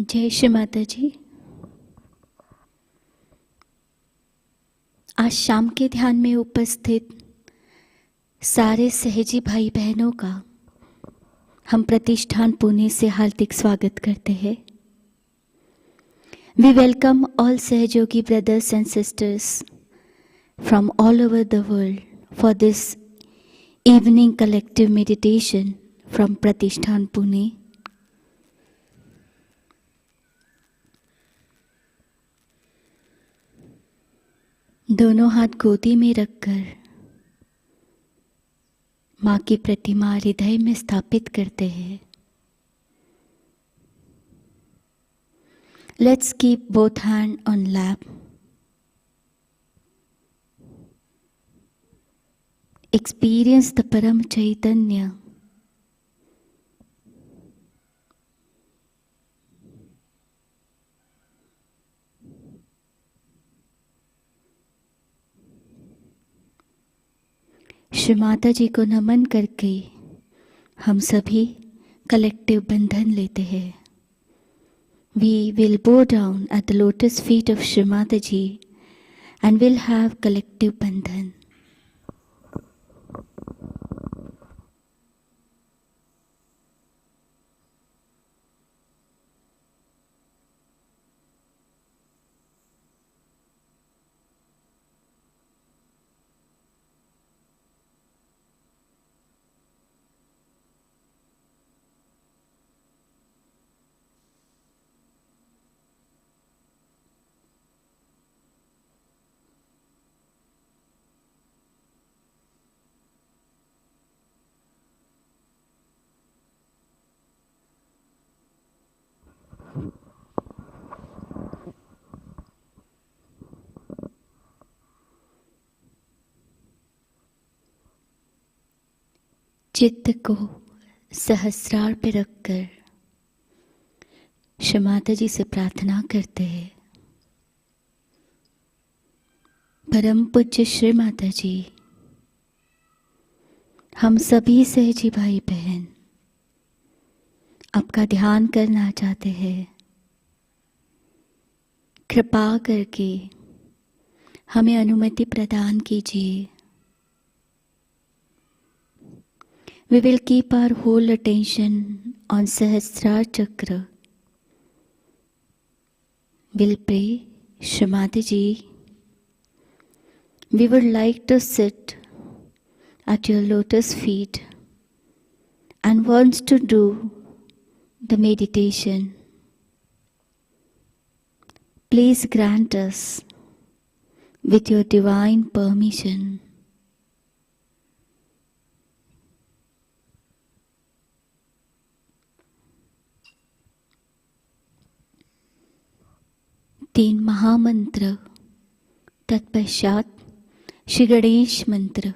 जय श्री माताजी। आज शाम के ध्यान में उपस्थित सारे सहजी भाई बहनों का हम प्रतिष्ठान पुणे से हार्दिक स्वागत करते हैं। We welcome all Sahajogi brothers and sisters from all over the world for this evening collective meditation from Pratishthan Pune. दोनों हाथ गोदी में रखकर माँ की प्रतिमा हृदय में स्थापित करते हैं। Let's keep both hands on lap. Experience the Param Chaitanya. Shri Mata जी को नमन करके हम सभी कलेक्टिव बंधन लेते हैं। We will bow down at the lotus feet of Shri Mataji and will have collective bandhan. चित्त को सहस्रार पे रखकर श्री माता जी से प्रार्थना करते हैं। परम पूज्य श्री माता जी, हम सभी सहजी भाई बहन आपका ध्यान करना चाहते हैं। कृपा करके हमें अनुमति प्रदान कीजिए। We will keep our whole attention on Sahasrara Chakra. We'll pray, Shri Mataji, we would like to sit at your lotus feet and wants to do the meditation. Please grant us with your divine permission. तीन महामंत्र, तत्पश्चात श्री गणेश मंत्र।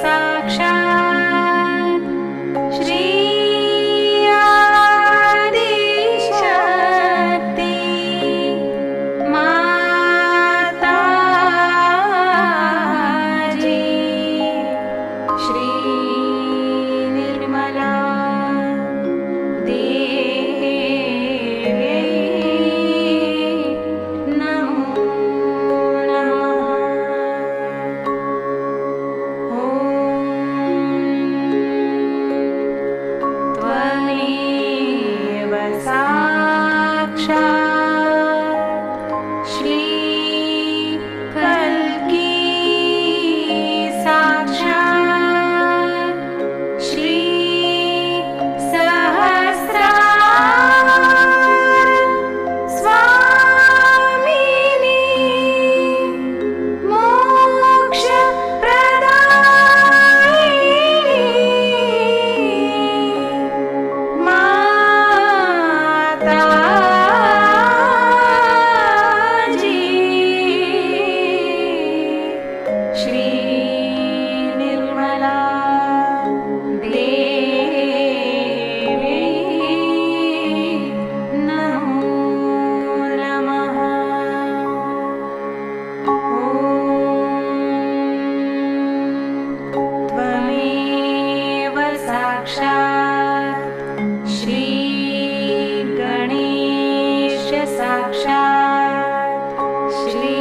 साक्षात् श्री साक्षात् श्री गणेश साक्षात् श्री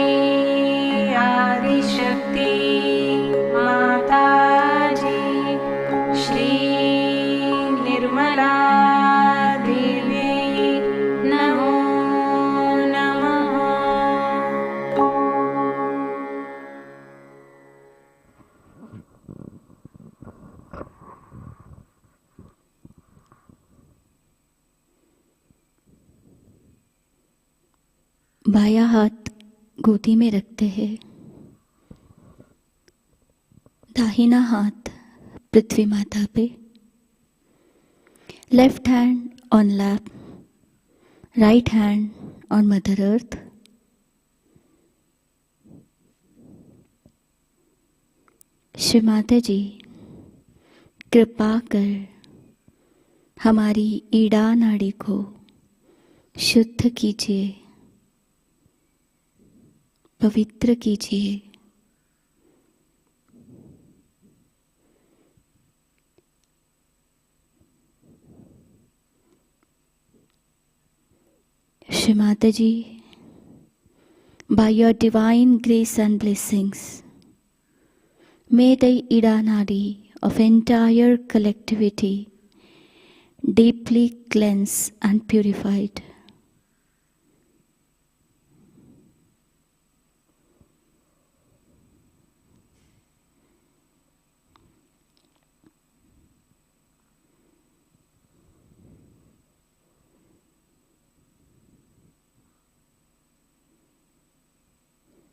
आदिशक्ति माताजी श्री निर्मला देवी नमो नमः। बायां हाथ गोदी में रखते हैं, दाहिना हाथ पृथ्वी माता पे, left hand on lap, right hand on mother earth. Shri Mata ji कृपा कर हमारी ईड़ा नाड़ी को शुद्ध कीजिए, पवित्र कीजिए। Shri Mataji, by your divine grace and blessings, may the Ida Nadi of entire collectivity deeply cleansed and purified.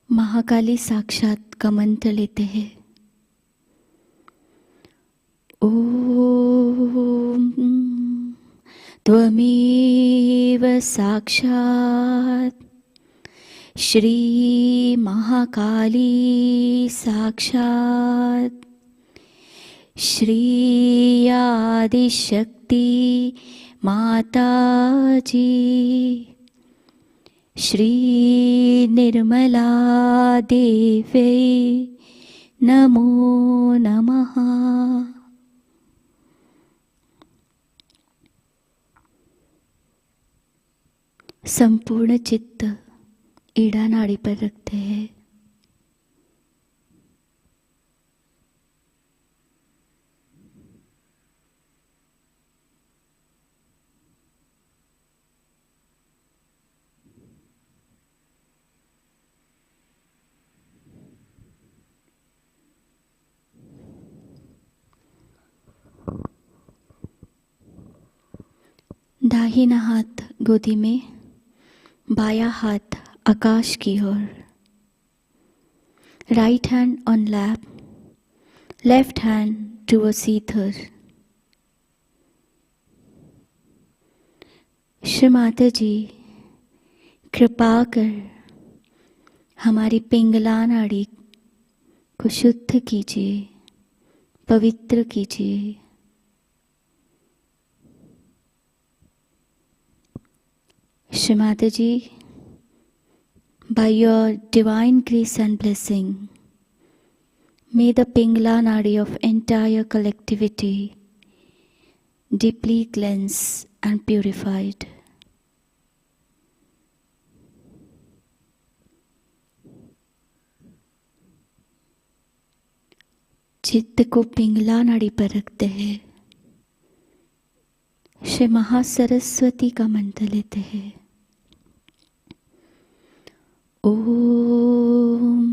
Mahakali साक्षात का मंत्र लेते हैं। ओम त्वमेव साक्षात् श्री महाकाली साक्षात् श्री आदिशक्ति माताजी श्री निर्मला देवी नमो नमः। संपूर्ण चित्त ईड़ा नाड़ी पर रखते हैं। दाहिना हाथ गोदी में, बायां हाथ आकाश की ओर, right hand on lap, left hand towards ether. Shri Mata ji कृपा कर हमारी पिंगला नाड़ी को शुद्ध कीजिए, पवित्र कीजिए। Shri Mataji, by your divine grace and blessing, may the Pingala Nadi of entire collectivity deeply cleansed and purified. चित्त को पिंगला नाड़ी पर रखते हैं। श्री महासरस्वती का मंत्र लेते हैं। ओम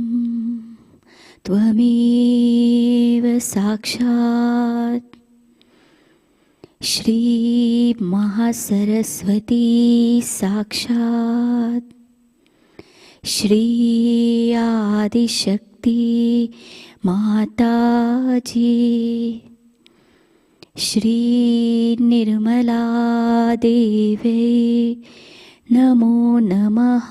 त्वमेव साक्षात् श्री महासरस्वती साक्षात् श्री आदिशक्ति माताजी श्री निर्मला देवी नमो नमः।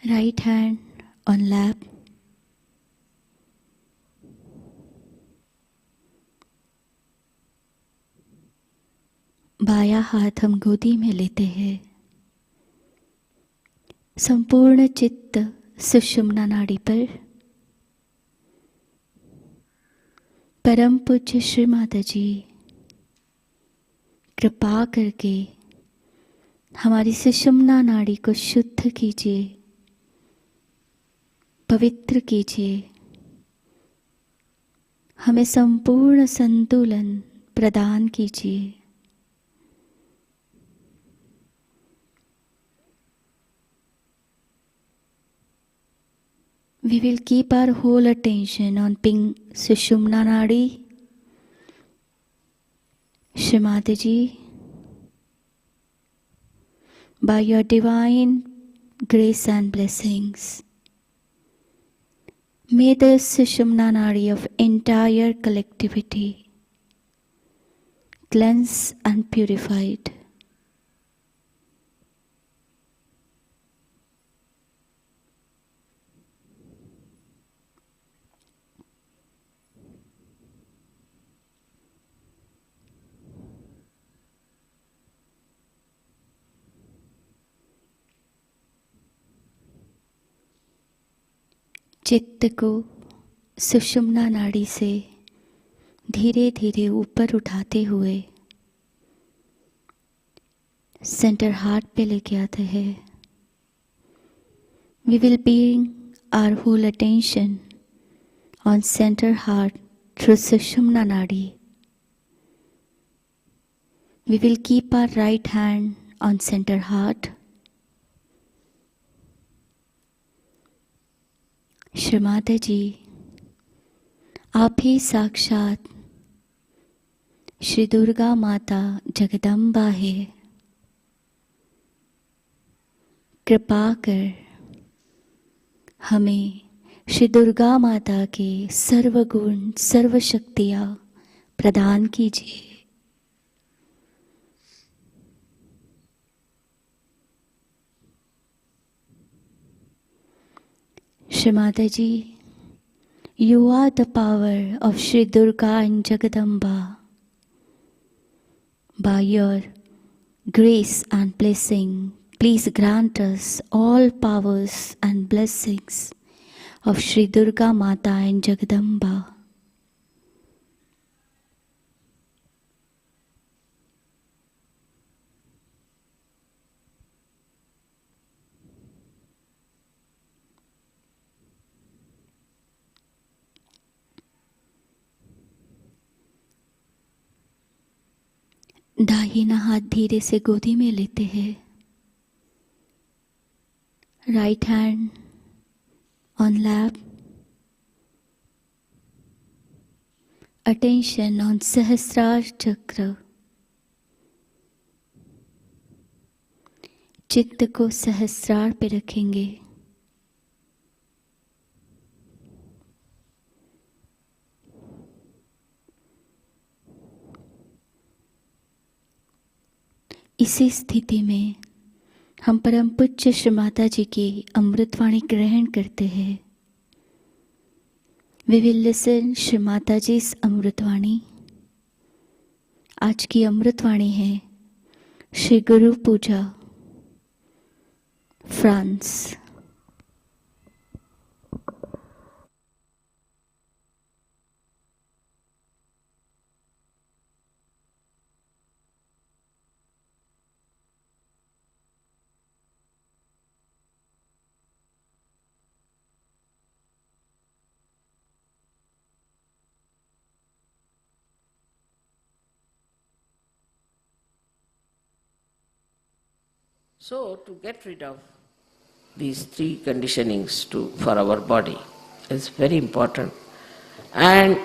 Right hand on lap. बाया हाथ हम गोदी में लेते हैं. संपूर्ण चित्त सुषुम्ना नाड़ी पर. परम पूज्य श्री माताजी कृपा करके हमारी सुषुम्ना नाड़ी को शुद्ध कीजिए, पवित्र कीजिए. हमें संपूर्ण संतुलन प्रदान कीजिए. We will keep our whole attention on pink Sushumna Nadi. Shri Mataji, by your divine grace and blessings, may the Sushumna Nadi of entire collectivity cleanse and purified. चित्त को सुषुम्ना नाड़ी से धीरे धीरे ऊपर उठाते हुए सेंटर हार्ट पे लेके आते हैं. We will bring our whole attention on center heart through Sushumna Nadi. We will keep our right hand on center heart. Shri Mata जी, आप ही साक्षात श्री दुर्गा माता जगदम्बा है. कृपा कर हमें श्री दुर्गा माता के सर्वगुण सर्व शक्तियाँ प्रदान कीजिए. Shri Mataji, you are the power of Shri Durga and Jagadamba. By your grace and blessing, please grant us all powers and blessings of Shri Durga Mata and Jagadamba. दाहिना हाथ धीरे से गोदी में लेते हैं. Right hand on lap. Attention on Sahasrara chakra. चित्त को सहस्रार पे रखेंगे. इसी स्थिति में हम परम पूज्य श्री माता जी की अमृतवाणी ग्रहण करते हैं. We will listen Shri Mata जी अमृतवाणी. आज की अमृतवाणी है श्री गुरु पूजा, France. So, to get rid of these three conditionings for our body is very important. And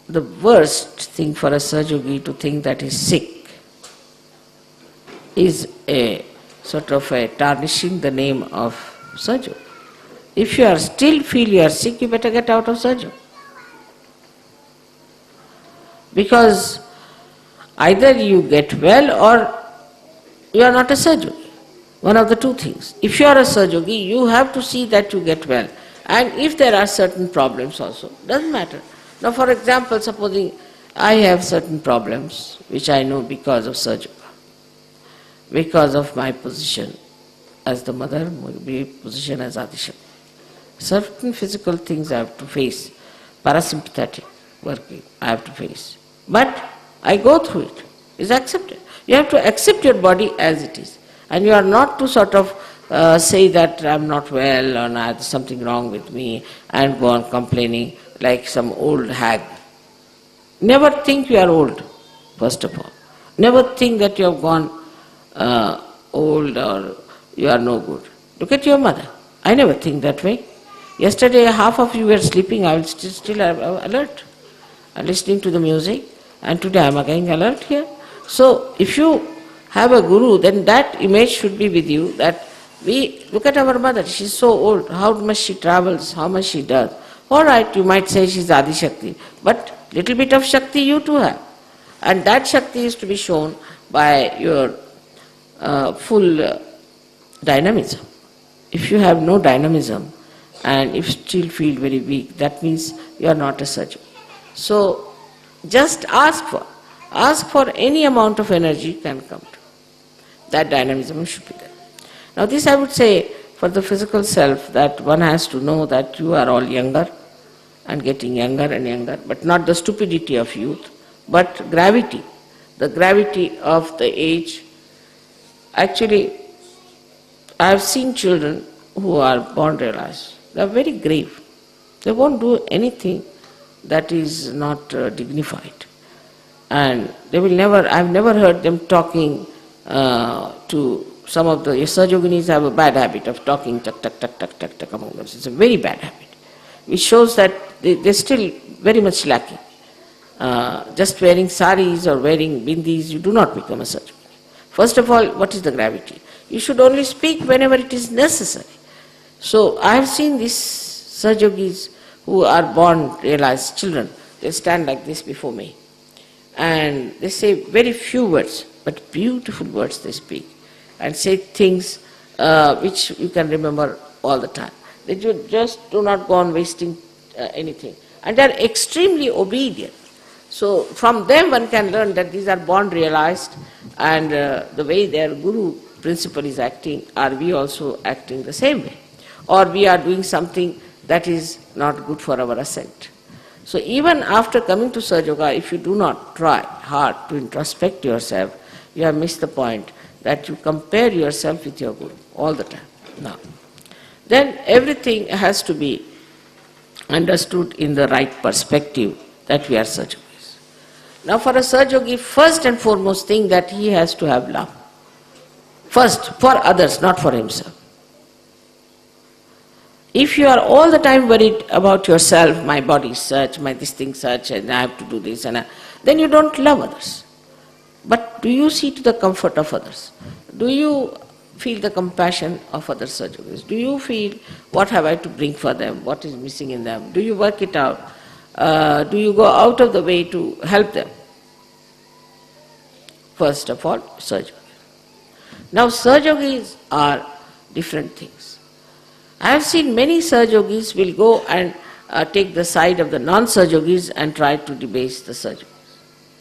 the worst thing for a Sahaja to think that he's sick is a sort of a tarnishing the name of Sahaja. If you are still feel you are sick, you better get out of Sahaja. Because either you get well or you are not a Sahaja. one of the two things. If you are a Sahajogi, you have to see that you get well. And if there are certain problems also, doesn't matter. Now for example, supposing I have certain problems which I know because of Sahaja, because of my position as the mother, my position as Adishakti. Certain physical things I have to face, parasympathetic working I have to face. But I go through it. It's accepted. You have to accept your body as it is. And you are not to sort of say that I'm not well or there's something wrong with me and go on complaining like some old hag. Never think you are old, first of all. Never think that you have gone old or you are no good. Look at your mother. I never think that way. Yesterday half of you were sleeping, I was still alert and listening to the music, and today I am again alert here. So if you have a guru, then that image should be with you, that we look at our mother, she's so old, how much she travels, how much she does. All right, you might say she's Adi Shakti, but little bit of Shakti you too have. And that Shakti is to be shown by your full dynamism. If you have no dynamism and if still feel very weak, that means you are not a Sahaja. So just ask for any amount of energy can come to. That dynamism should be there. Now this I would say for the physical self, that one has to know that you are all younger and getting younger and younger, but not the stupidity of youth, but gravity, the gravity of the age. Actually, I have seen children who are born realized. They are very grave. They won't do anything that is not dignified. And they will never, I have never heard them talking to some of the Sahajoginis have a bad habit of talking tak among themselves. It's a very bad habit, which shows that they're still very much lacking. Just wearing saris or wearing bindis, you do not become a Sahajogini. First of all, what is the gravity? You should only speak whenever it is necessary. So I have seen these Sahajogis who are born realized children. They stand like this before me, and they say very few words, but beautiful words they speak, and say things which you can remember all the time. They just do not go on wasting anything. And they are extremely obedient. So from them one can learn that these are born realized, and the way their guru principle is acting, are we also acting the same way? Or we are doing something that is not good for our ascent. So even after coming to Sahaja Yoga, if you do not try hard to introspect yourself, you have missed the point that you compare yourself with your guru all the time. Now, then everything has to be understood in the right perspective that we are Sahaja Yogis. Now for a Sahaja Yogi, first and foremost thing that he has to have love. First, for others, not for himself. If you are all the time worried about yourself, my body is such, my this thing such, and I have to do this, and then you don't love others. But do you see to the comfort of others? Do you feel the compassion of other Sahaja Yogis? Do you feel what have I to bring for them? What is missing in them? Do you work it out? Do you go out of the way to help them? First of all, Sahaja Yogis. Now Sahaja Yogis are different things. I have seen many Sahaja Yogis will go and take the side of the non-Sahaja Yogis and try to debase the Sahaja Yogis.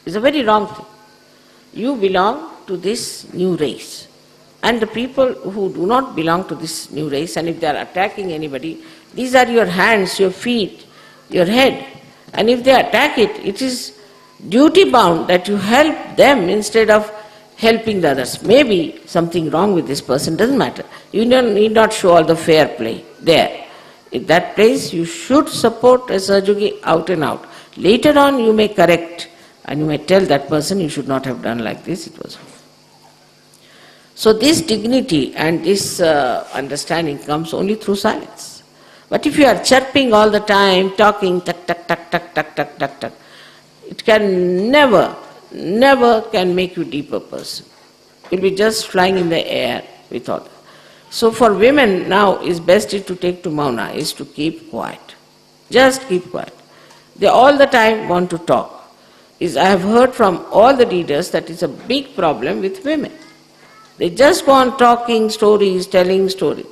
It's a very wrong thing. You belong to this new race. And the people who do not belong to this new race, and if they are attacking anybody, these are your hands, your feet, your head. And if they attack it, it is duty bound that you help them instead of helping the others. Maybe something wrong with this person, doesn't matter. You need not show all the fair play there. In that place, you should support a Sahaja Yogi out and out. Later on, you may correct and you may tell that person, you should not have done like this, it was wrong. So this dignity and this understanding comes only through silence. But if you are chirping all the time, talking, tak, tak, tak, tak, tak, tak, tak, tak, it can never can make you deeper person. You'll be just flying in the air with all that. So for women now, is best is to take to Mauna, is to keep quiet. Just keep quiet. They all the time want to talk. I have heard from all the leaders that it's a big problem with women. They just go on talking stories, telling stories.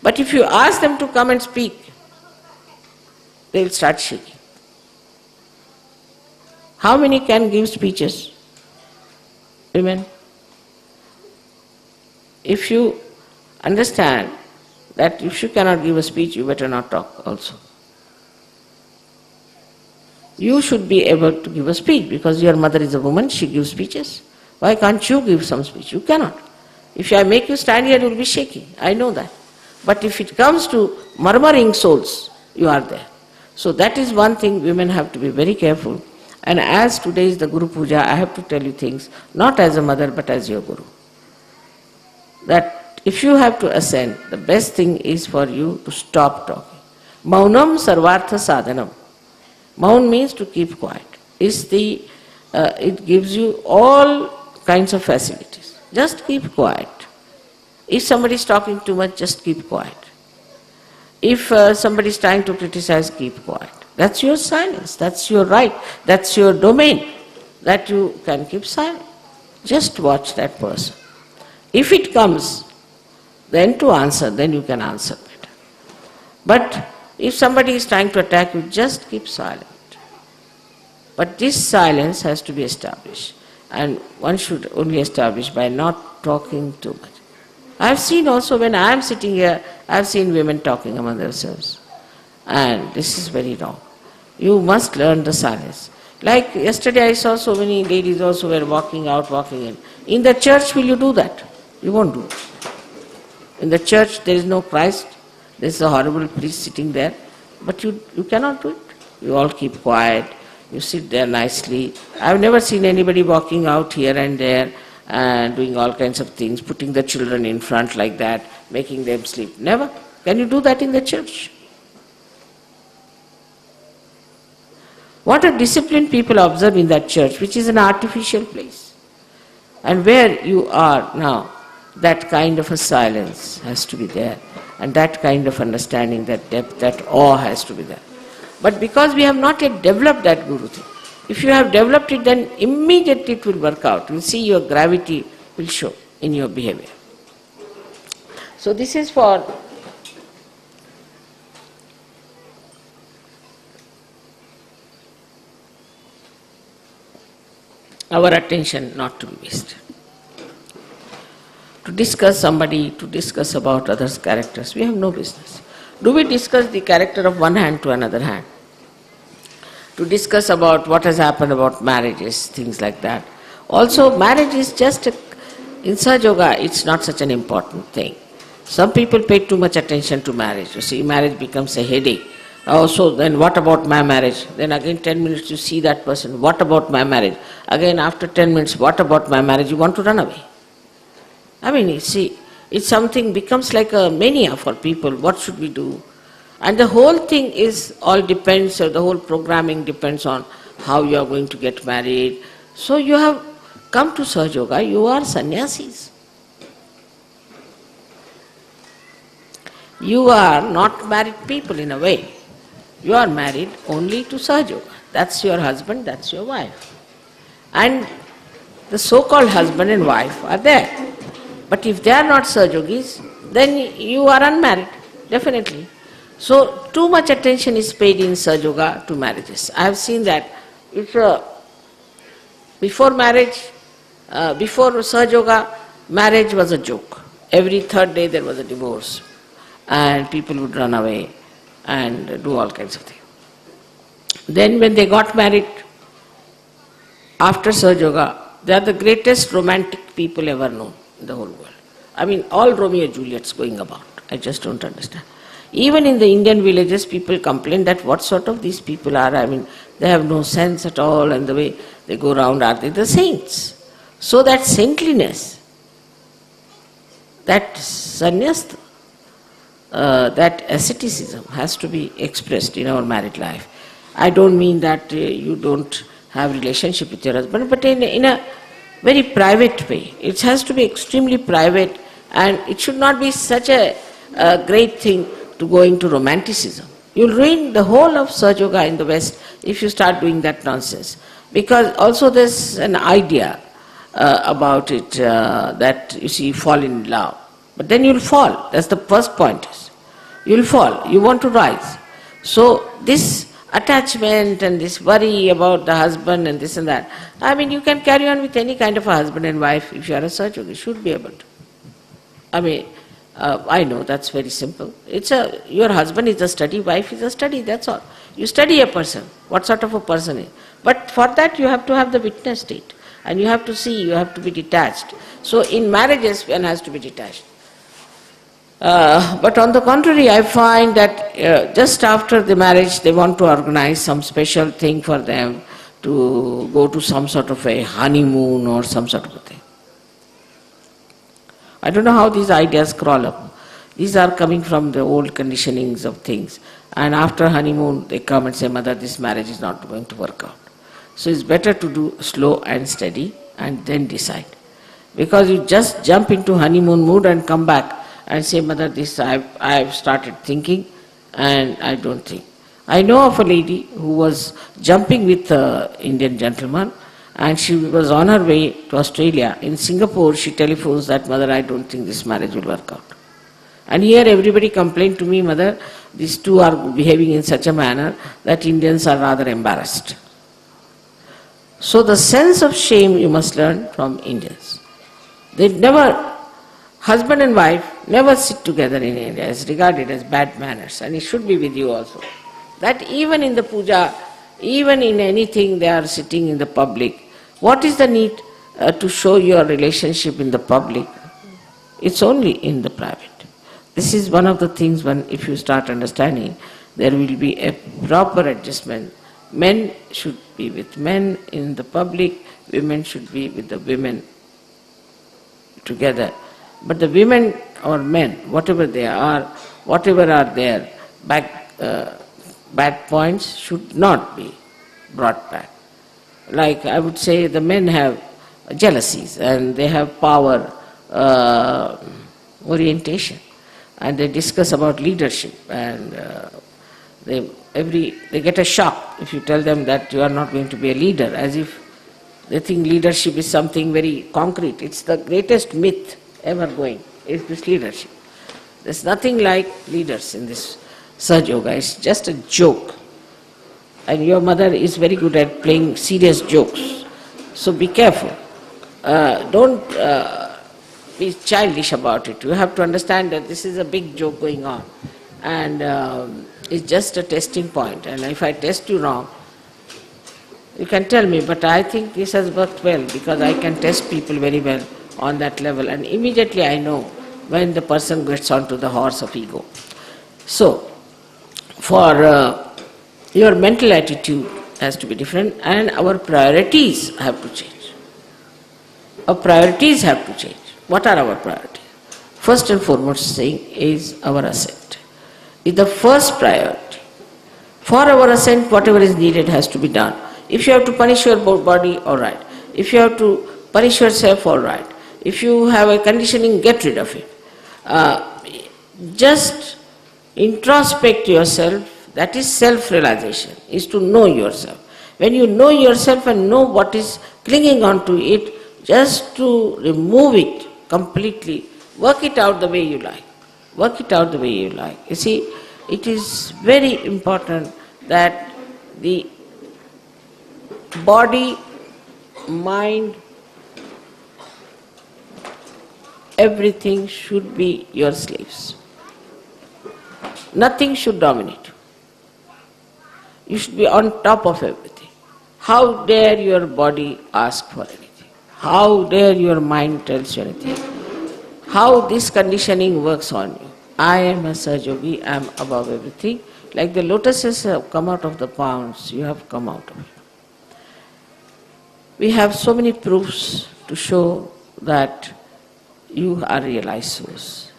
But if you ask them to come and speak, they will start shaking. How many can give speeches? Women? If you understand that if you cannot give a speech, you better not talk also. You should be able to give a speech because your mother is a woman, she gives speeches. Why can't you give some speech? You cannot. If I make you stand here, you will be shaking. I know that. But if it comes to murmuring souls, you are there. So that is one thing women have to be very careful. And as today is the Guru Puja, I have to tell you things, not as a mother but as your Guru. That if you have to ascend, the best thing is for you to stop talking. Maunam sarvartha sadhanam. Maun means to keep quiet. It gives you all kinds of facilities. Just keep quiet. If somebody is talking too much, just keep quiet. If somebody is trying to criticize, keep quiet. That's your silence, that's your right, that's your domain, that you can keep silent. Just watch that person. If it comes, then to answer, then you can answer better. But if somebody is trying to attack you, just keep silent. But this silence has to be established. And one should only establish by not talking too much. I have seen also when I am sitting here, I have seen women talking among themselves. And this is very wrong. You must learn the silence. Like yesterday I saw so many ladies also were walking out, walking in. In the church will you do that? You won't do it. In the church there is no Christ, there is a horrible priest sitting there, but you cannot do it. You all keep quiet, you sit there nicely. I have never seen anybody walking out here and there and doing all kinds of things, putting the children in front like that, making them sleep. Never. Can you do that in the church? What a disciplined people observe in that church, which is an artificial place. And where you are now, that kind of a silence has to be there. And that kind of understanding, that depth, that awe has to be there. But because we have not yet developed that Guru thing, if you have developed it, then immediately it will work out. You will see your gravity will show in your behavior. So this is for our attention not to be wasted. To discuss somebody, to discuss about others' characters, we have no business. Do we discuss the character of one hand to another hand? To discuss about what has happened about marriages, things like that. Also, marriage is just, in Sahaja Yoga, it's not such an important thing. Some people pay too much attention to marriage. You see, marriage becomes a headache. Oh, so then what about my marriage? Then again 10 minutes you see that person, what about my marriage? Again after 10 minutes, what about my marriage? You want to run away. I mean, you see, it's something becomes like a mania for people. What should we do? And the whole thing is all depends, the whole programming depends on how you are going to get married. So you have come to Sahaja Yoga, you are sannyasis. You are not married people in a way. You are married only to Sahaja Yoga. That's your husband, that's your wife. And the so-called husband and wife are there. But if they are not Sahaja Yogis, then you are unmarried, definitely. So too much attention is paid in Sahaja Yoga to marriages. I have seen that. Before marriage, before Sahaja Yoga, marriage was a joke. Every third day there was a divorce. And people would run away and do all kinds of things. Then when they got married, after Sahaja Yoga, they are the greatest romantic people ever known in the whole world. I mean, all Romeo and Juliets going about. I just don't understand. Even in the Indian villages, people complain that what sort of these people are. I mean, they have no sense at all, and the way they go around, are they the saints? So that saintliness, that sannyas, that asceticism has to be expressed in our married life. I don't mean that you don't have relationship with your husband, but in a very private way. It has to be extremely private, and it should not be such a great thing to go into romanticism. You'll ruin the whole of Sahaja Yoga in the West if you start doing that nonsense. Because also there's an idea about it, that you see, fall in love. But then you'll fall. That's the first point. You'll fall. You want to rise. So this attachment and this worry about the husband and this and that, I mean, you can carry on with any kind of a husband and wife if you are a Sahaja. You should be able to. I mean, I know that's very simple. Your husband is a study, wife is a study, that's all. You study a person, what sort of a person is. But for that you have to have the witness state. And you have to see, you have to be detached. So in marriages, one has to be detached. But on the contrary, I find that just after the marriage, they want to organize some special thing for them to go to some sort of a honeymoon or some sort of a thing. I don't know how these ideas crawl up. These are coming from the old conditionings of things. And after honeymoon, they come and say, Mother, this marriage is not going to work out. So it's better to do slow and steady and then decide. Because you just jump into honeymoon mood and come back and say, Mother, this I've started thinking and I don't think. I know of a lady who was jumping with an Indian gentleman and she was on her way to Australia. In Singapore, she telephones that, Mother, I don't think this marriage will work out. And here everybody complained to me, Mother, these two are behaving in such a manner that Indians are rather embarrassed. So the sense of shame you must learn from Indians. They never, husband and wife never sit together in India. It's regarded as bad manners, and it should be with you also. That even in the puja, even in anything they are sitting in the public, what is the need to show your relationship in the public? It's only in the private. This is one of the things when if you start understanding, there will be a proper adjustment. Men should be with men in the public, women should be with the women together. But the women or men, whatever they are, whatever are their bad points should not be brought back. Like I would say the men have jealousies and they have power orientation and they discuss about leadership and they get a shock if you tell them that you are not going to be a leader, as if they think leadership is something very concrete. It's the greatest myth ever going, is this leadership. There's nothing like leaders in this Sahaja Yoga. It's just a joke. And your mother is very good at playing serious jokes. So be careful. Don't be childish about it. You have to understand that this is a big joke going on. And it's just a testing point. And if I test you wrong, you can tell me, but I think this has worked well because I can test people very well on that level. And immediately I know when the person gets onto the horse of ego. So, for your mental attitude has to be different and our priorities have to change. Our priorities have to change. What are our priorities? First and foremost thing is our ascent. Is the first priority. For our ascent, whatever is needed has to be done. If you have to punish your body, all right. If you have to punish yourself, all right. If you have a conditioning, get rid of it. Just introspect yourself. That is self-realization, is to know yourself. When you know yourself and know what is clinging on to it, just to remove it completely, work it out the way you like. Work it out the way you like. You see, it is very important that the body, mind, everything should be your slaves. Nothing should dominate you. You should be on top of everything. How dare your body ask for anything? How dare your mind tells you anything? How this conditioning works on you. I am a Sahaja Yogi, I am above everything. Like the lotuses have come out of the ponds, you have come out of it. We have so many proofs to show that you are realized souls.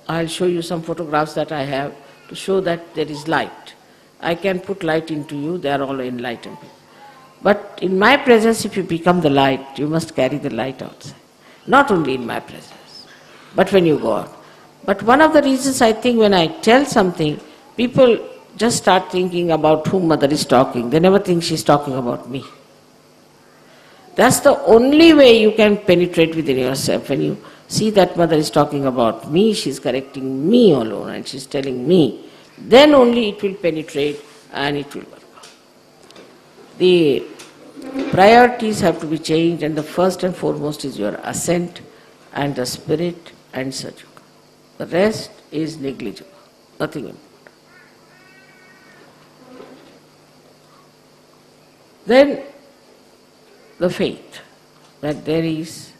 I'll show you some photographs that I have to show that there is light. I can put light into you, they are all enlightened. But in my presence, if you become the light, you must carry the light outside. Not only in my presence, but when you go out. But one of the reasons I think when I tell something, people just start thinking about whom mother is talking. They never think she's talking about me. That's the only way you can penetrate within yourself. When you see that mother is talking about me, she's correcting me alone and she's telling me, then only it will penetrate and it will work. The priorities have to be changed, and the first and foremost is your ascent and the spirit and Sahaja. The rest is negligible, nothing important. Then the faith that there is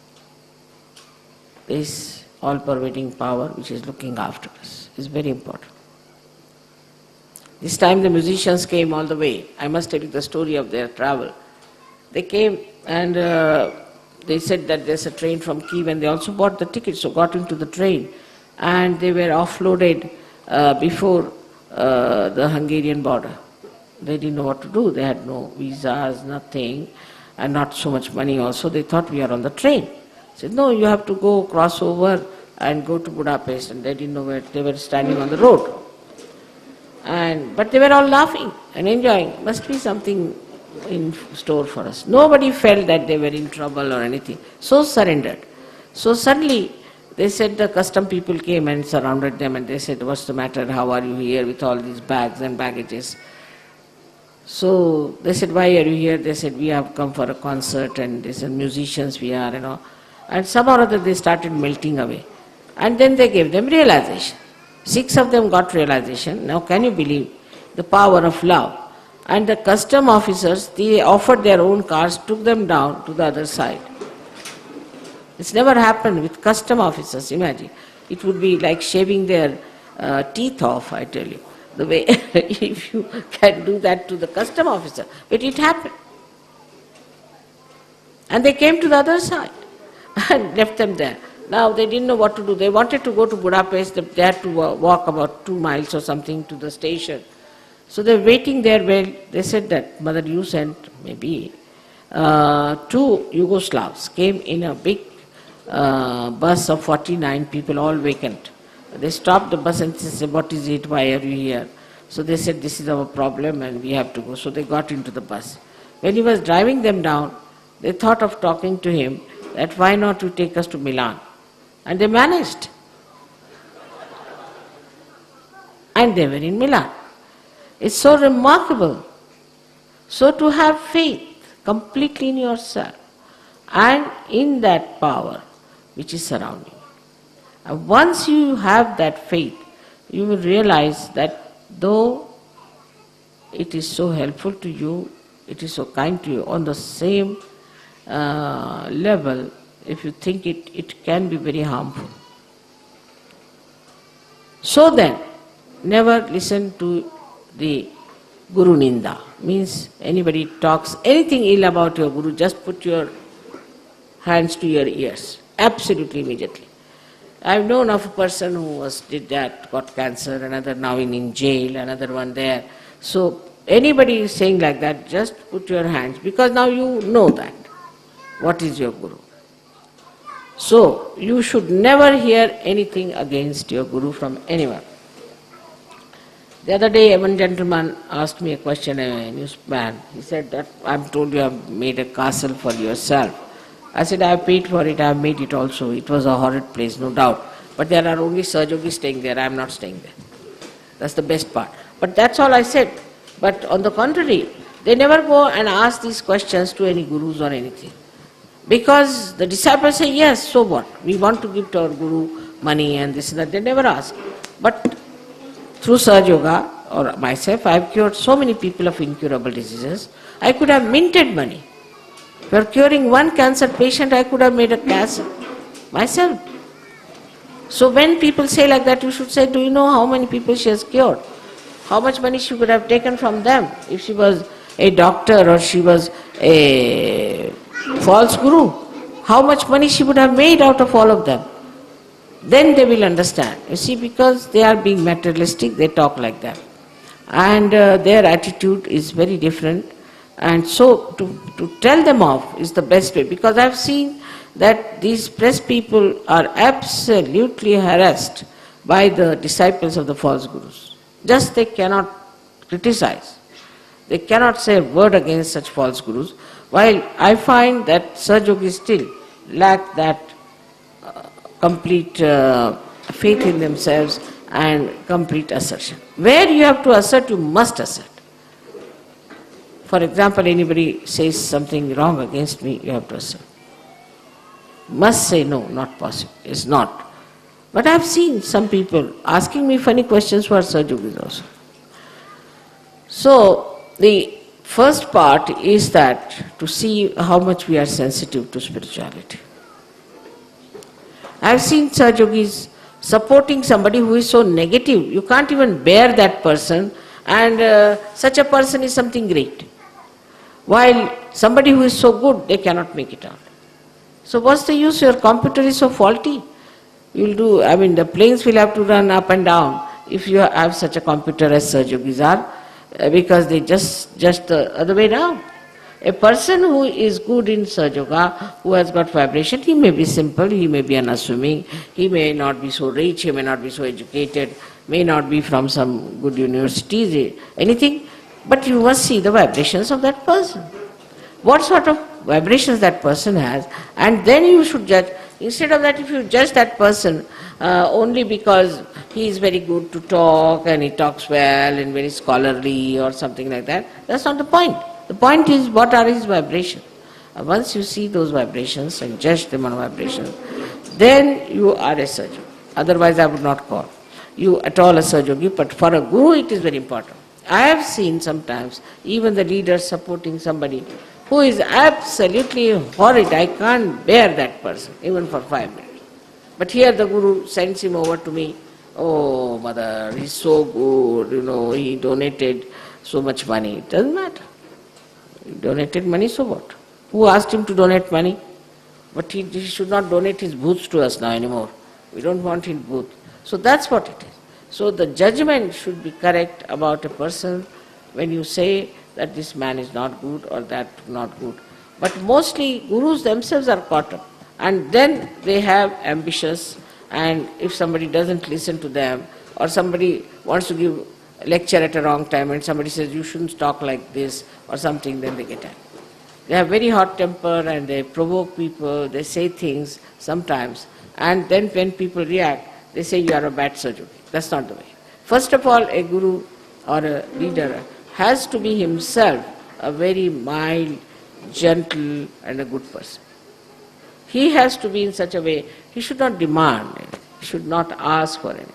this all-pervading power which is looking after us is very important. This time the musicians came all the way. I must tell you the story of their travel. They came and they said that there's a train from Kiev, and they also bought the ticket, so got into the train. And they were offloaded before the Hungarian border. They didn't know what to do. They had no visas, nothing, and not so much money also. They thought we are on the train. Said, no, you have to go cross over and go to Budapest. And they didn't know where. They were standing on the road. But they were all laughing and enjoying. Must be something in store for us. Nobody felt that they were in trouble or anything. So surrendered. So suddenly they said the custom people came and surrounded them, and they said, what's the matter? How are you here with all these bags and baggages? So they said, why are you here? They said, we have come for a concert, and they said, musicians we are, And somehow or other they started melting away. And then they gave them realization. 6 of them got realization. Now can you believe the power of love? And the custom officers, they offered their own cars, took them down to the other side. It's never happened with custom officers, imagine. It would be like shaving their teeth off, I tell you. The way, if you can do that to the custom officer. But it happened. And they came to the other side and left them there. Now they didn't know what to do. They wanted to go to Budapest. They had to walk about 2 miles or something to the station. So they were waiting there. Well, they said that, Mother, you sent maybe 2 Yugoslavs came in a big bus of 49 people, all vacant. They stopped the bus and said, what is it? Why are you here? So they said, this is our problem and we have to go. So they got into the bus. When he was driving them down, they thought of talking to him that why not you take us to Milan? And they managed. And they were in Milan. It's so remarkable. So to have faith completely in yourself and in that power which is surrounding you. And once you have that faith, you will realize that though it is so helpful to you, it is so kind to you, on the same level, if you think it can be very harmful. So then, never listen to the Guru Ninda. Means anybody talks anything ill about your Guru, just put your hands to your ears, absolutely immediately. I've known of a person who did that, got cancer, another now in jail, another one there. So anybody is saying like that, just put your hands, because now you know that. What is your Guru? So you should never hear anything against your Guru from anyone. The other day one gentleman asked me a question, a newsman. He said that, I'm told you have made a castle for yourself. I said, I have paid for it, I have made it also. It was a horrid place, no doubt. But there are only Sahajogis staying there, I am not staying there. That's the best part. But that's all I said. But on the contrary, they never go and ask these questions to any gurus or anything. Because the disciples say, yes, so what? We want to give to our Guru money and this and that. They never ask. But through Sahaja Yoga or myself, I have cured so many people of incurable diseases. I could have minted money. For curing one cancer patient, I could have made a castle myself. So when people say like that, you should say, do you know how many people she has cured? How much money she could have taken from them if she was a doctor or she was a false guru? How much money she would have made out of all of them? Then they will understand. You see, because they are being materialistic, they talk like that. And their attitude is very different. And so to tell them off is the best way, because I've seen that these press people are absolutely harassed by the disciples of the false gurus. Just they cannot criticize. They cannot say a word against such false gurus. While I find that Sahajogis still lack that complete faith in themselves and complete assertion. Where you have to assert, you must assert. For example, anybody says something wrong against me, you have to assert. Must say no, not possible. It's not. But I have seen some people asking me funny questions for Sahajogis also. So, the first part is that to see how much we are sensitive to spirituality. I have seen Sahajogis supporting somebody who is so negative, you can't even bear that person, and such a person is something great. While somebody who is so good, they cannot make it out. So what's the use? Your computer is so faulty. The planes will have to run up and down if you have such a computer as Sahajogis are, because they just the other way down. A person who is good in Sahaja, who has got vibration, he may be simple, he may be unassuming, he may not be so rich, he may not be so educated, may not be from some good universities, anything, but you must see the vibrations of that person. What sort of vibrations that person has, and then you should judge. Instead of that, if you judge that person only because he is very good to talk and he talks well and very scholarly or something like that, that's not the point. The point is, what are his vibrations? Once you see those vibrations and judge them on vibrations, then you are a Sahaja. Otherwise I would not call you at all a Sahajogi, but for a Guru it is very important. I have seen sometimes even the leaders supporting somebody who is absolutely horrid. I can't bear that person, even for 5 minutes. But here the Guru sends him over to me. Oh, mother, he's so good, he donated so much money. It doesn't matter. He donated money, so what? Who asked him to donate money? But he should not donate his booths to us now anymore. We don't want his booth. So that's what it is. So the judgment should be correct about a person when you say that this man is not good or that not good. But mostly Gurus themselves are caught up. And then they have ambitious, and if somebody doesn't listen to them, or somebody wants to give a lecture at a wrong time and somebody says you shouldn't talk like this or something, then they get angry. They have very hot temper and they provoke people, they say things sometimes, and then when people react, they say you are a bad Sahaja. That's not the way. First of all, a Guru or a leader has to be himself a very mild, gentle and a good person. He has to be in such a way, he should not demand, he should not ask for anything.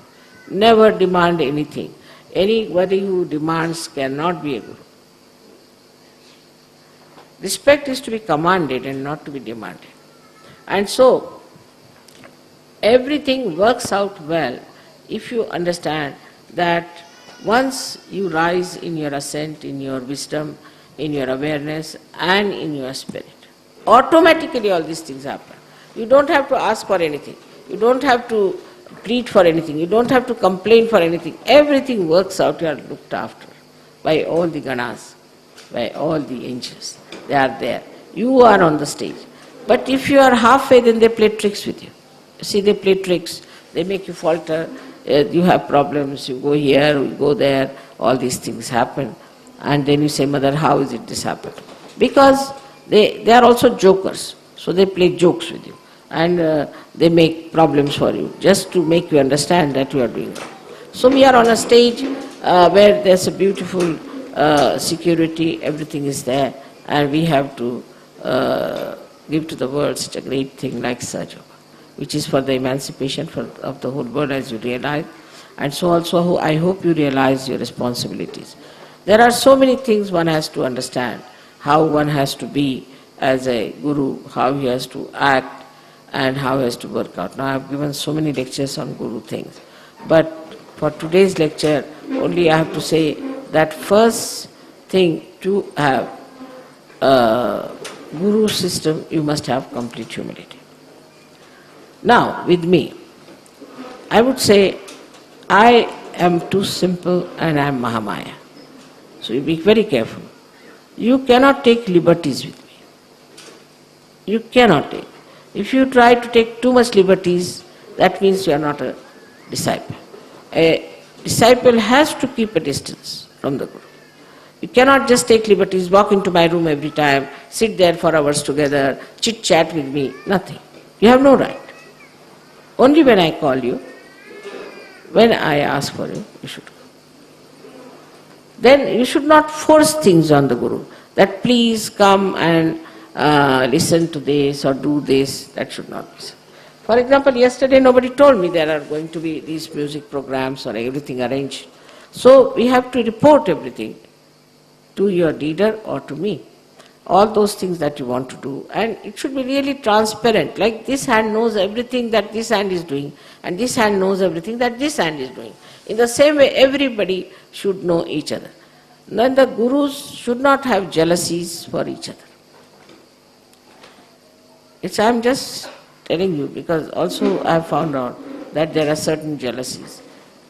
Never demand anything. Anybody who demands cannot be a Guru. Respect is to be commanded and not to be demanded. And so, everything works out well if you understand that once you rise in your ascent, in your wisdom, in your awareness and in your spirit, automatically all these things happen. You don't have to ask for anything. You don't have to plead for anything. You don't have to complain for anything. Everything works out. You are looked after by all the ganas, by all the angels. They are there. You are on the stage. But if you are halfway, then they play tricks with you. See, they play tricks. They make you falter. You have problems. You go here, you go there. All these things happen. And then you say, Mother, how is it this happened? Because they are also jokers. So they play jokes with you. And they make problems for you, just to make you understand that you are doing it. So we are on a stage where there's a beautiful security, everything is there, and we have to give to the world such a great thing like Sahaja, which is for the emancipation of the whole world, as you realize. And so also I hope you realize your responsibilities. There are so many things one has to understand, how one has to be as a Guru, how he has to act, and how he has to work out. Now I have given so many lectures on Guru things, but for today's lecture only I have to say that first thing to have a Guru system, you must have complete humility. Now with me, I would say I am too simple and I am Mahamaya. So you be very careful. You cannot take liberties with me. You cannot take. If you try to take too much liberties, that means you are not a disciple. A disciple has to keep a distance from the Guru. You cannot just take liberties, walk into my room every time, sit there for hours together, chit-chat with me, nothing. You have no right. Only when I call you, when I ask for you, you should go. Then you should not force things on the Guru, that please come and listen to this or do this. That should not be so. For example, yesterday nobody told me there are going to be these music programs or everything arranged. So we have to report everything to your leader or to me. All those things that you want to do. And it should be really transparent. Like this hand knows everything that this hand is doing, and this hand knows everything that this hand is doing. In the same way, everybody should know each other. Then the gurus should not have jealousies for each other. I'm just telling you, because also I have found out that there are certain jealousies.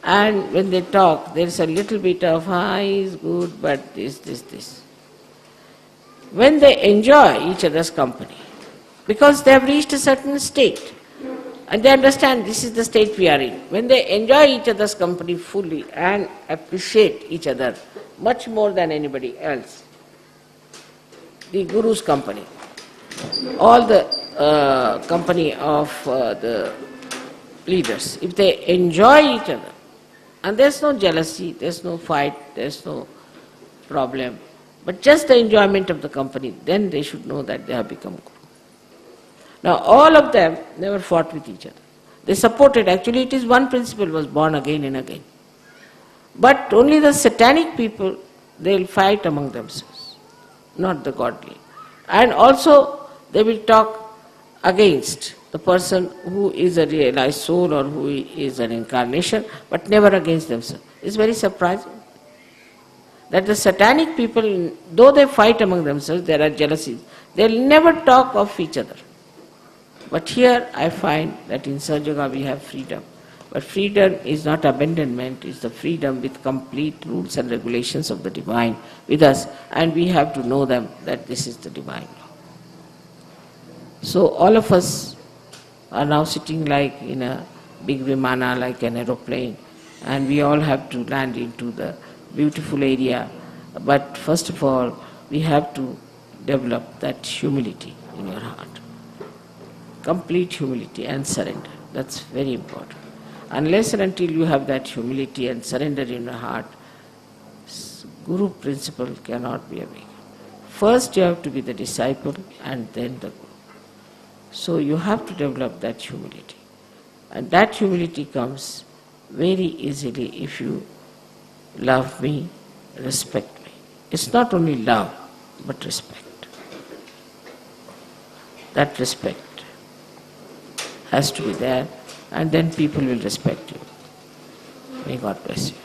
And when they talk, there is a little bit of, he is good, but this. When they enjoy each other's company, because they have reached a certain state, and they understand this is the state we are in. When they enjoy each other's company fully and appreciate each other much more than anybody else, the Guru's company, all the company of the leaders, if they enjoy each other, and there's no jealousy, there's no fight, there's no problem, but just the enjoyment of the company, then they should know that they have become Guru. Now all of them never fought with each other. They supported, actually it is one principle was born again and again. But only the satanic people, they will fight among themselves, not the godly. And also they will talk against the person who is a realized soul or who is an incarnation, but never against themselves. It's very surprising that the satanic people, though they fight among themselves, there are jealousies, they will never talk of each other. But here I find that in Sahaja we have freedom. But freedom is not abandonment, it's the freedom with complete rules and regulations of the divine with us, and we have to know them that this is the divine law. So all of us are now sitting like in a big vimana, like an aeroplane, and we all have to land into the beautiful area. But first of all, we have to develop that humility in your heart. Complete humility and surrender. That's very important. Unless and until you have that humility and surrender in your heart, Guru principle cannot be awakened. First you have to be the disciple and then the Guru. So you have to develop that humility. And that humility comes very easily if you love me, respect me. It's not only love, but respect. That respect has to be there, and then people will respect you. May God bless you.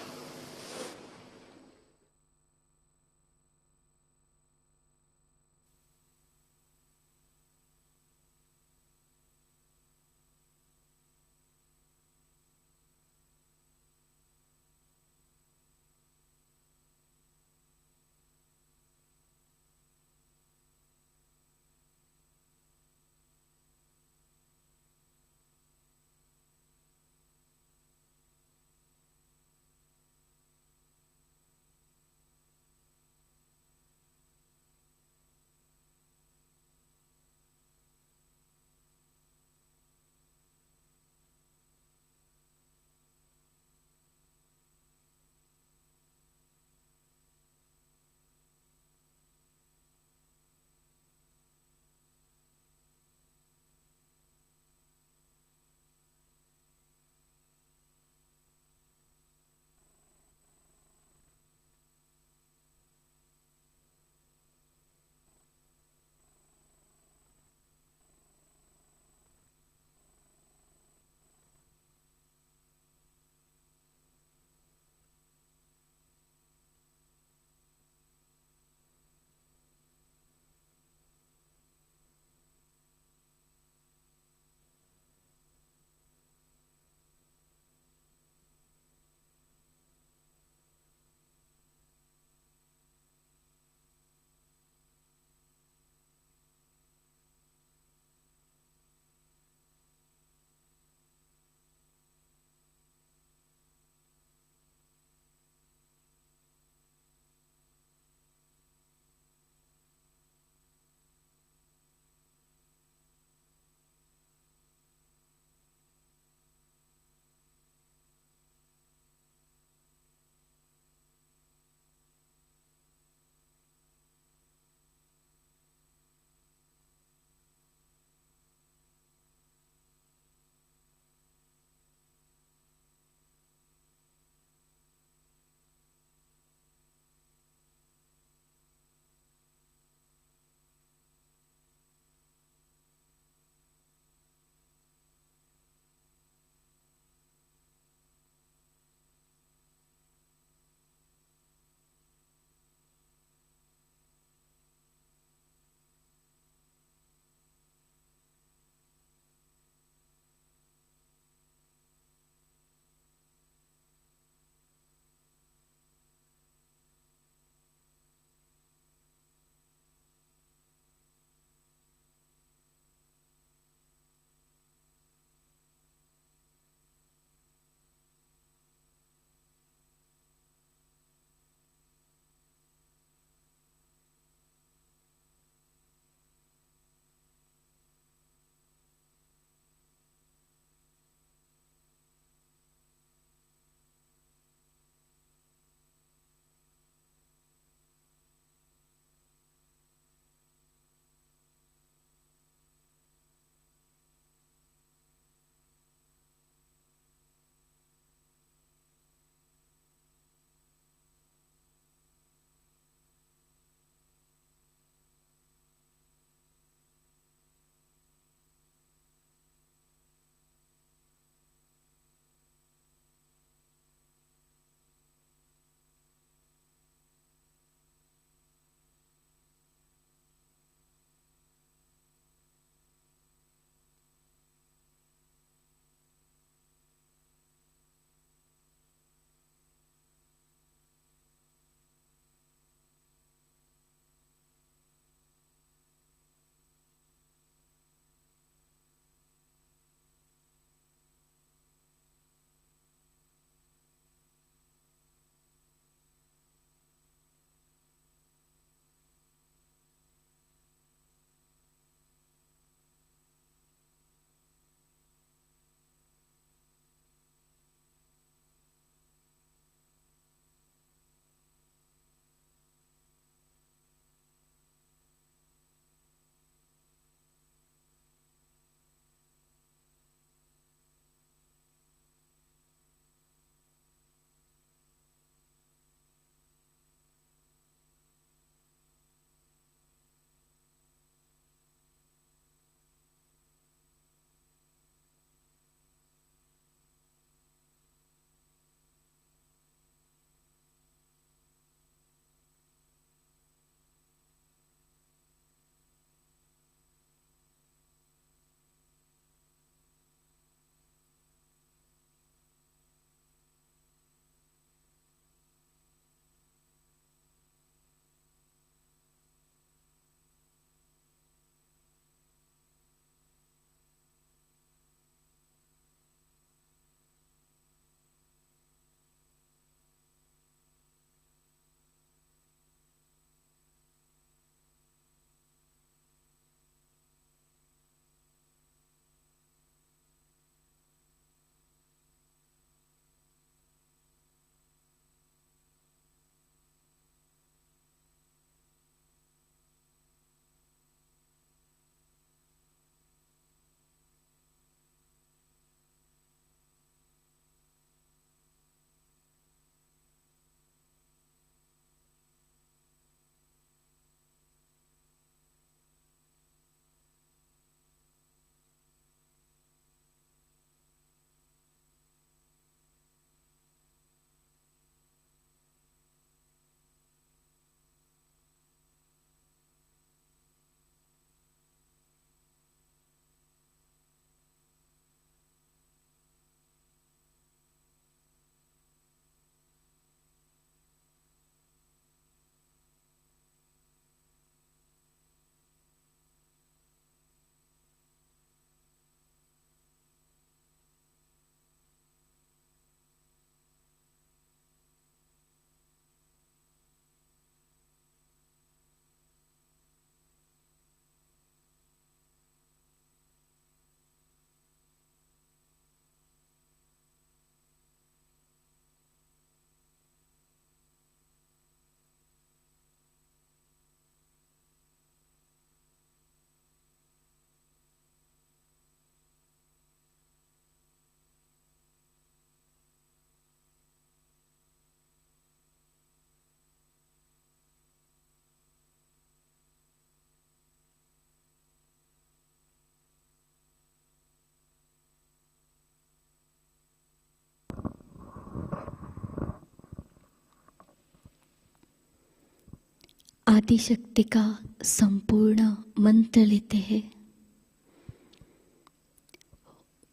आदि शक्ति का संपूर्ण मंत्र लेते हैं।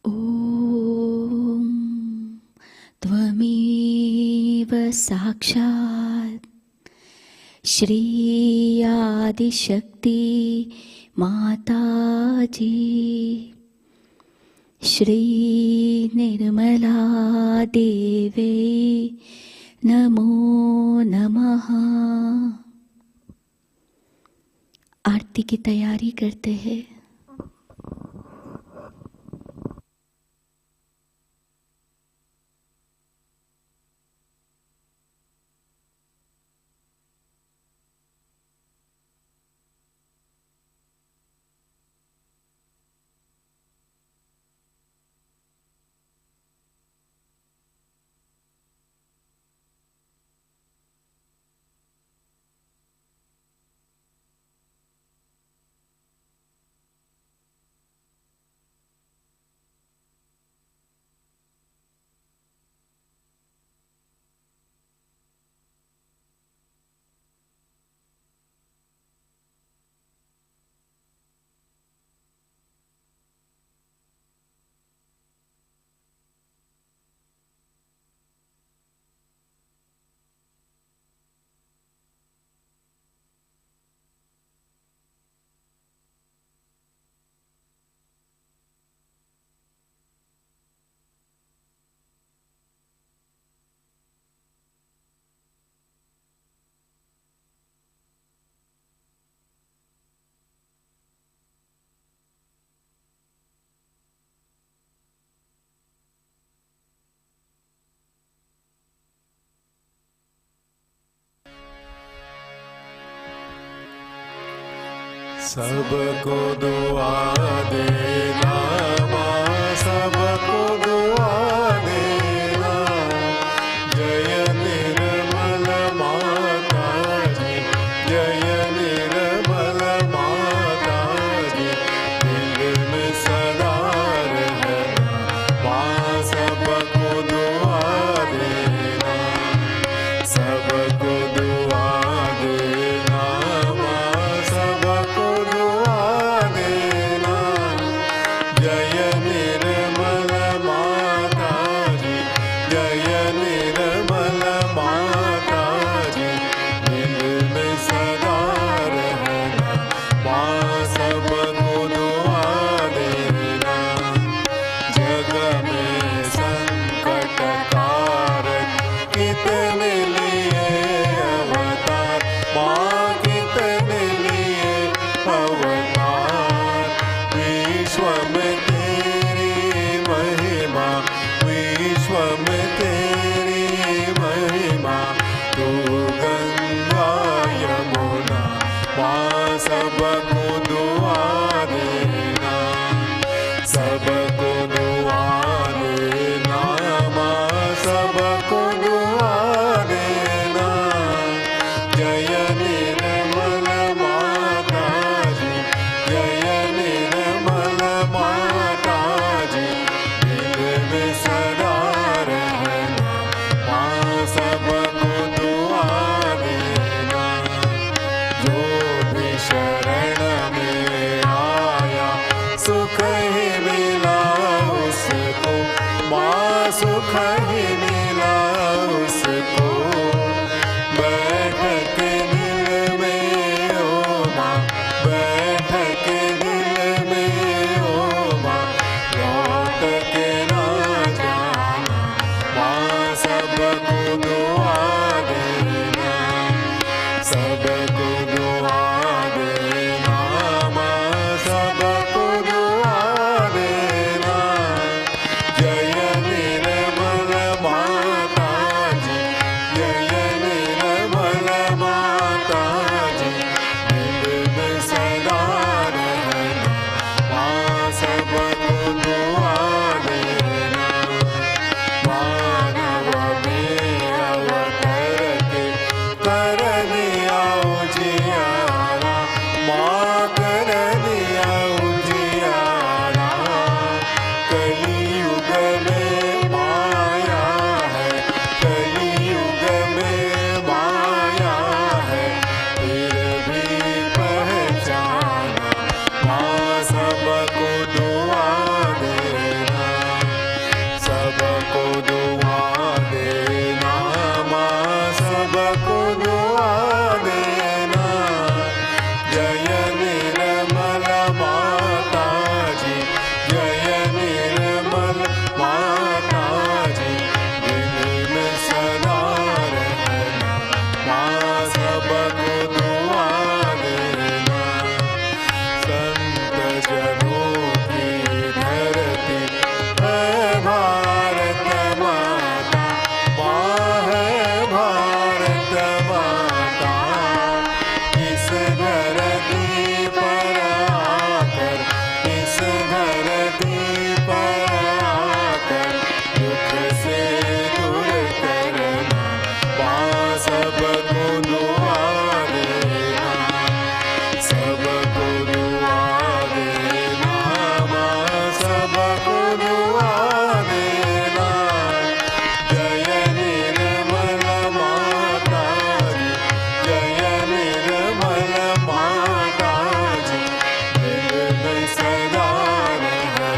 ओम त्वमेव साक्षात् श्री आदि शक्ति माताजी श्री निर्मला देवी नमो नमः। आरती की तैयारी करते हैं। सबको दुआ देना माँ, सबको दुआ देना। जय निर्मल माता जी, जय निर्मल माता जी। दिल में सदा रहना माँ, सबको दुआ देना, सबको दुआ देना माँ, सबको दुआ देना। जय निर्मल माता जी, जय निर्मल माता जी। दिल में सदा रहना माँ, सबको दुआ देना। जग में संकट कारक कितने लिए अवतार माँ, कितने लिए अवतार। विश्व में तेरी महिमा, विश्व में तेरी महिमा। तू गंगा यमुना माँ, सबको दुआ देना, सबको दुआ देना माँ, सबको दुआ देना। जय निर्मल माता जी, जय निर्मल माता जी। दिल में सदा रहना माँ, सबको दुआ सबको दुआ देना। जय निर्मल माता जी, जय निर्मल माता जी, दिल में सदा रहना, माँ सबको दुआ देना। संत जनों की धरती है भारत माता, माँ है भारत माता। इस धरती पर आकर, इस धरती पर आकर दुख से दूर करना, माँ सबको दुआ देना, सबको दुआ देना, माँ सबको दुआ देना। जय निर्मल माता जी, जय निर्मल माता जी, दिल में सदा रहना,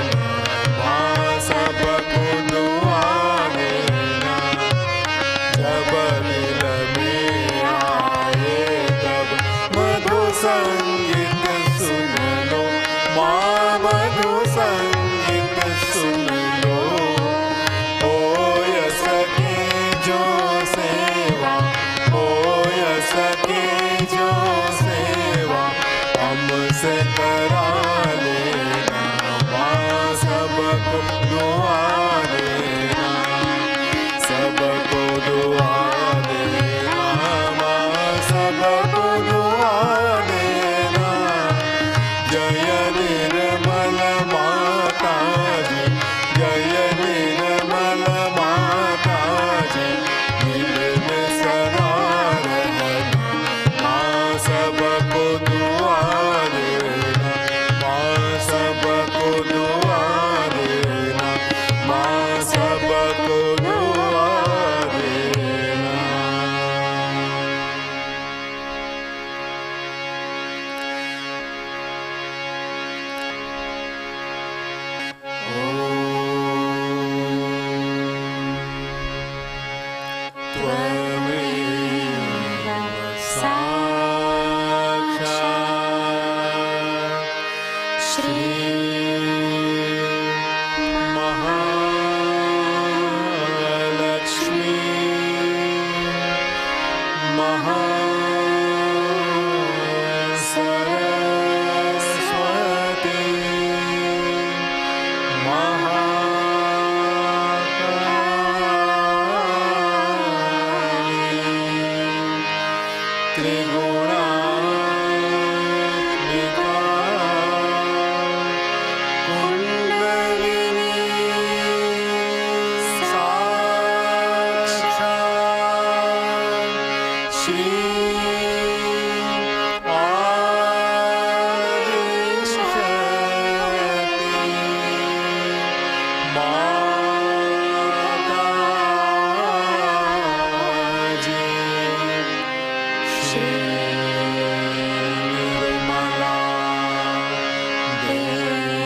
माँ सबको दुआ देना। जब दिल में आए तब मधु संगीत सुन लो, माँ मधु संगीत सुन लो। ओ यस की जो सेवा, ओ यस की जो सेवा हमसे करा लेना, माँ सबको दुआ देना, सबको दुआ देना, माँ सबको दुआ देना। जय निर्मल माता जी, जय निर्मल माता जी, दिल में सदा रहना, माँ सबको दुआ देना, माँ सबको दुआ देना, माँ सबको दुआ देना। त्वमेव साक्षात् श्री महालक्ष्मी महासरस्वती महाकाली त्रिगुणात्मिका कुण्डलिनी साक्षात् श्री माताजी, श्री निर्मला देवी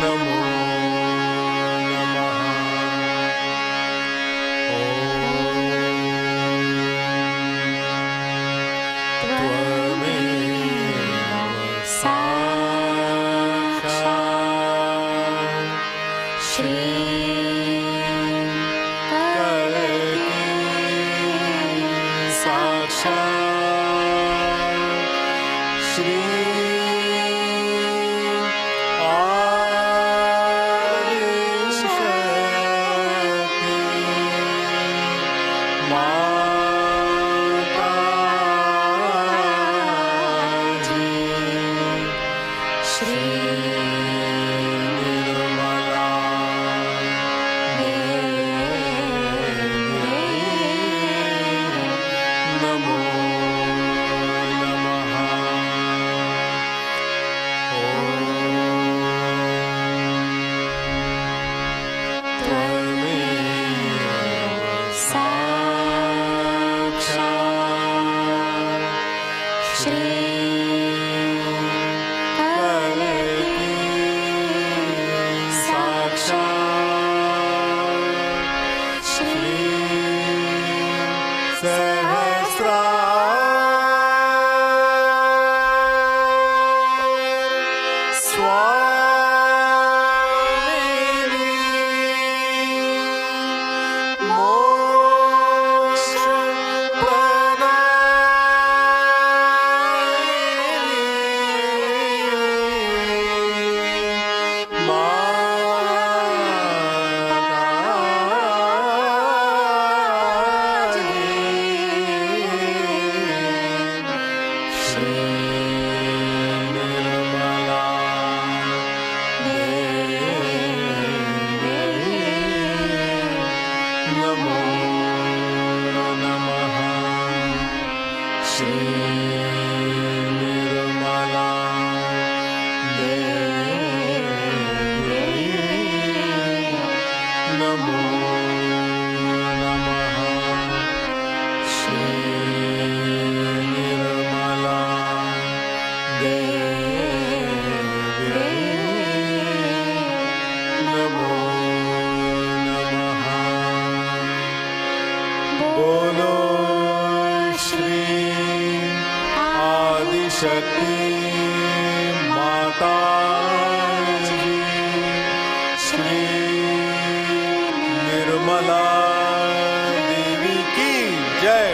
नमो नमः। ओम Shri Sahasra Swamini Moksha शक्ति माताजी श्री निर्मला देवी की जय।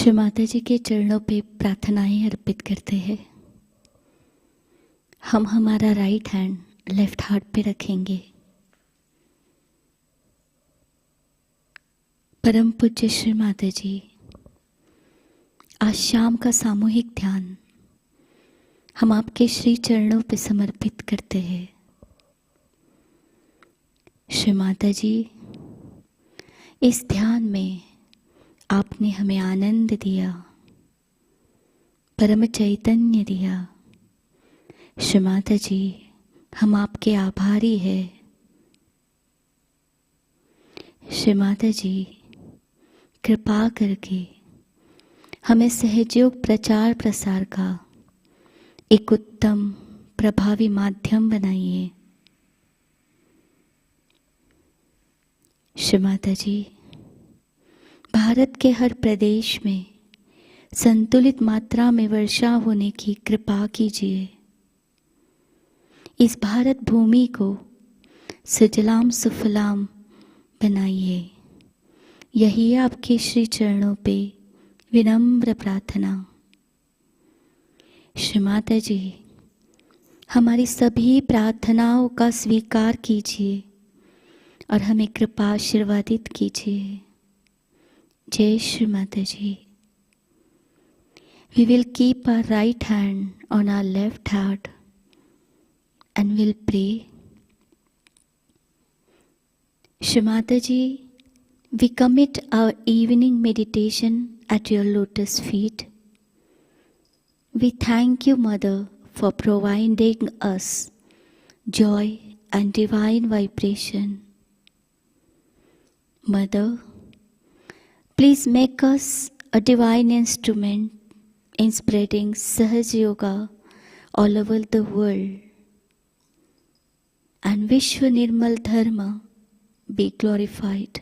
श्री माता जी के चरणों पे प्रार्थनाएं अर्पित करते हैं। हम हमारा राइट हैंड लेफ्ट हार्ट पे रखेंगे। परम पूज्य श्री माता जी, आज शाम का सामूहिक ध्यान हम आपके श्री चरणों पे समर्पित करते हैं। श्री माता जी, इस ध्यान में आपने हमें आनंद दिया, परम चैतन्य दिया। श्री माता जी, हम आपके आभारी हैं। श्री माता जी, कृपा करके हमें सहयोग प्रचार प्रसार का एक उत्तम प्रभावी माध्यम बनाइए। श्री माता जी, भारत के हर प्रदेश में संतुलित मात्रा में वर्षा होने की कृपा कीजिए। इस भारत भूमि को सुजलाम सुफलाम बनाइए। यही आपके श्री चरणों पे विनम्र प्रार्थना। श्री माता जी, हमारी सभी प्रार्थनाओं का स्वीकार कीजिए और हमें कृपा आशीर्वादित कीजिए। जय श्री माता जी। We will keep our right hand on our left heart and will pray. Shri Mataji, we commit our evening meditation at your lotus feet. We thank you, Mother, for providing us joy and divine vibration. Mother, please make us a divine instrument in spreading Sahaja Yoga all over the world, and Vishwa Nirmal Dharma be glorified.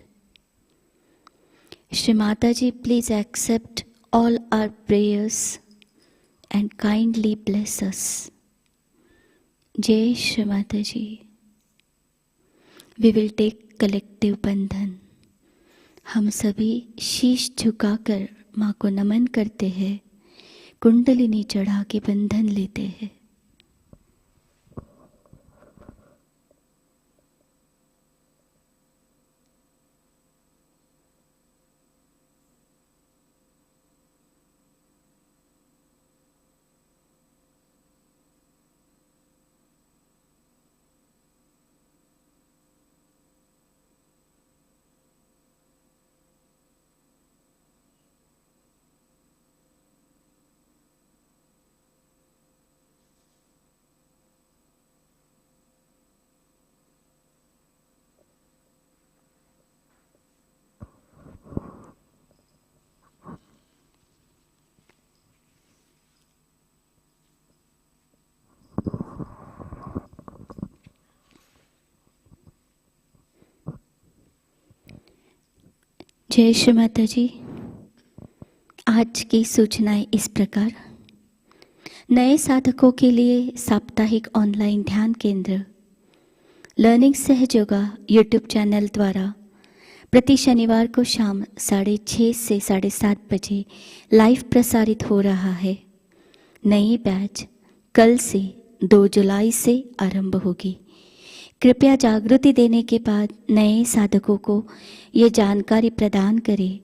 Shri Mataji, please accept all our prayers and kindly bless us. Jai Shri Mataji. We will take collective bandhan. हम सभी शीश झुकाकर माँ को नमन करते हैं, कुंडलिनी चढ़ा के बंधन लेते हैं। जय श्री माता जी। आज की सूचनाएं इस प्रकार। नए साधकों के लिए साप्ताहिक ऑनलाइन ध्यान केंद्र लर्निंग सहयोगा यूट्यूब चैनल द्वारा प्रति शनिवार को शाम 6:30 से 7:30 बजे लाइव प्रसारित हो रहा है। नई बैच कल से 2 जुलाई से आरंभ होगी। कृपया जागृति देने के बाद नए साधकों को ये जानकारी प्रदान करें।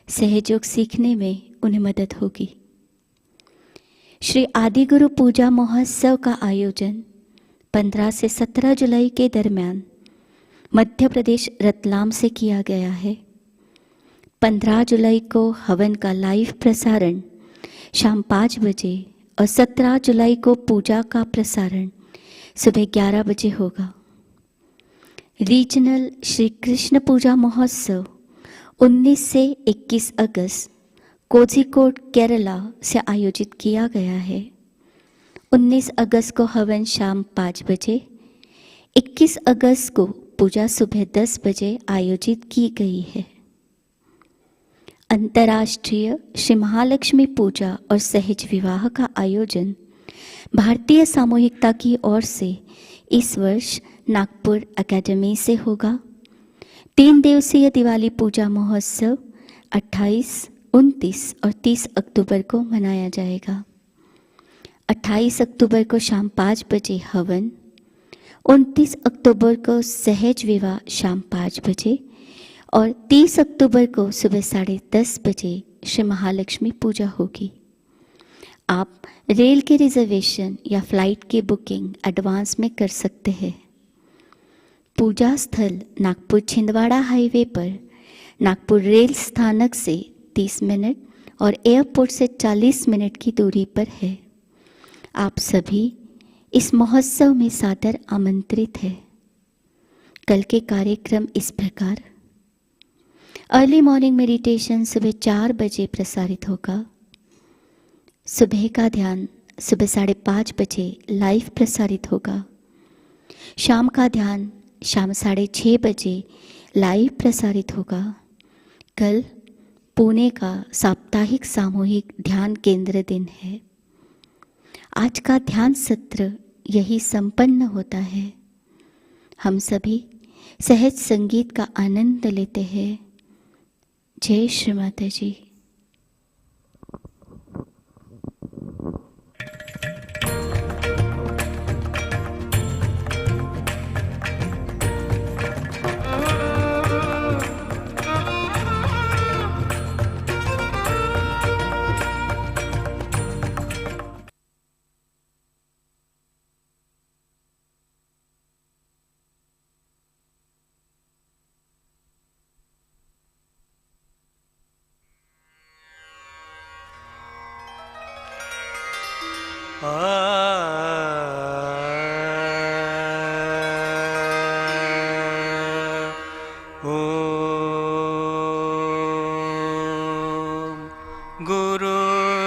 सहयोग सीखने में उन्हें मदद होगी। श्री आदि गुरु पूजा महोत्सव का आयोजन 15 से 17 जुलाई के दरमियान मध्य प्रदेश रतलाम से किया गया है। 15 जुलाई को हवन का लाइव प्रसारण शाम 5 बजे और 17 जुलाई को पूजा का प्रसारण सुबह 11 बजे होगा। रीजनल श्री कृष्ण पूजा महोत्सव 19 से 21 अगस्त कोझिकोड केरला से आयोजित किया गया है। 19 अगस्त को हवन शाम 5 बजे, 21 अगस्त को पूजा सुबह 10 बजे आयोजित की गई है। अंतर्राष्ट्रीय श्री महालक्ष्मी पूजा और सहज विवाह का आयोजन भारतीय सामूहिकता की ओर से इस वर्ष नागपुर एकेडमी से होगा। 3 दिवसीय दिवाली पूजा महोत्सव 28, 29 और 30 अक्टूबर को मनाया जाएगा। 28 अक्टूबर को शाम 5 बजे हवन, 29 अक्टूबर को सहज विवाह शाम 5 बजे और 30 अक्टूबर को सुबह 10:30 बजे श्री महालक्ष्मी पूजा होगी। आप रेल के रिजर्वेशन या फ्लाइट की बुकिंग एडवांस में कर सकते हैं। पूजा स्थल नागपुर छिंदवाड़ा हाईवे पर नागपुर रेल स्थानक से 30 मिनट और एयरपोर्ट से 40 मिनट की दूरी पर है। आप सभी इस महोत्सव में सादर आमंत्रित है। कल के कार्यक्रम इस प्रकार: अर्ली मॉर्निंग मेडिटेशन सुबह 4 बजे प्रसारित होगा। सुबह का ध्यान सुबह 5:30 बजे लाइव प्रसारित होगा। शाम का ध्यान शाम 6:30 बजे लाइव प्रसारित होगा। कल पुणे का साप्ताहिक सामूहिक ध्यान केंद्र दिन है। आज का ध्यान सत्र यही संपन्न होता है। हम सभी सहज संगीत का आनंद लेते हैं। जय श्री माताजी।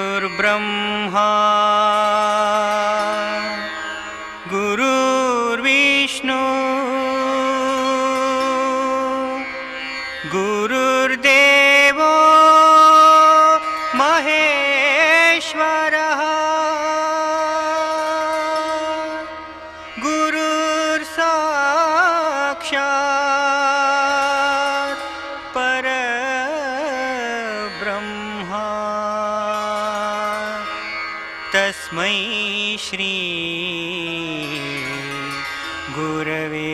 गुरुर्ब्रह्मा गुरुर्विष्णु गुरुर्देवो महेश्वरः गुरुर्साक्षात् परब्रह्मा तस्मै श्री गुरवे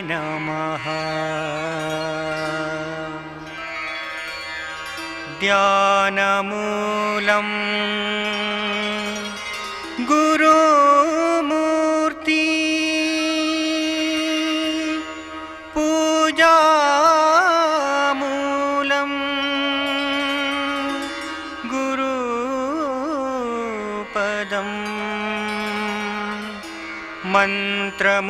नमः। ध्यानमूलं गुरुमूर्ति पूजामूलं गुरुपदम् मन्त्रमूलं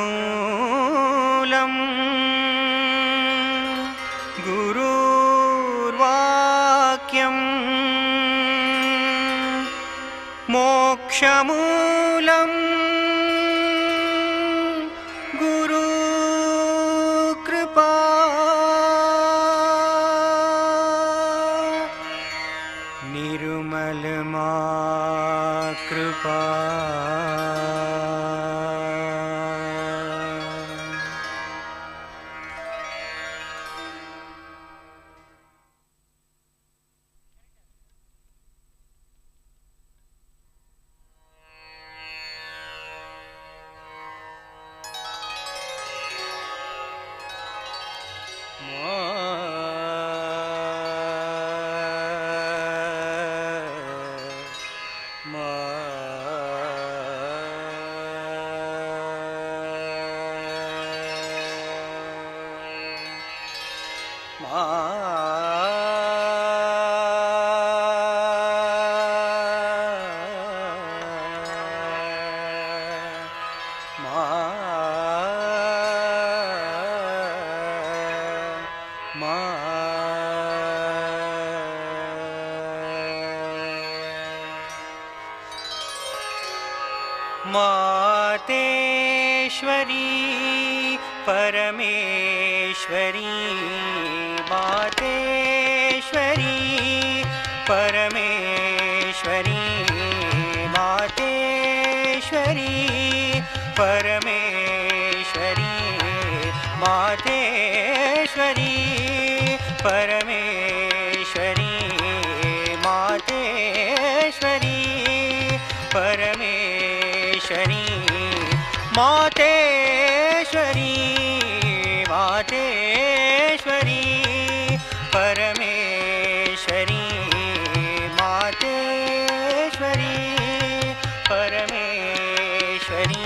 गुरुर्वाक्यम् मोक्षमूलं गुरुकृपा निर्मलमा कृपा मातेश्वरी परमेश्वरी मातेश्वरी परमेश्वरी मातेश्वरी परमेश्वरी मातेश्वरी परमेश्वरी मातेश्वरी मातेश्वरी परमेश्वरी मातेश्वरी परमेश्वरी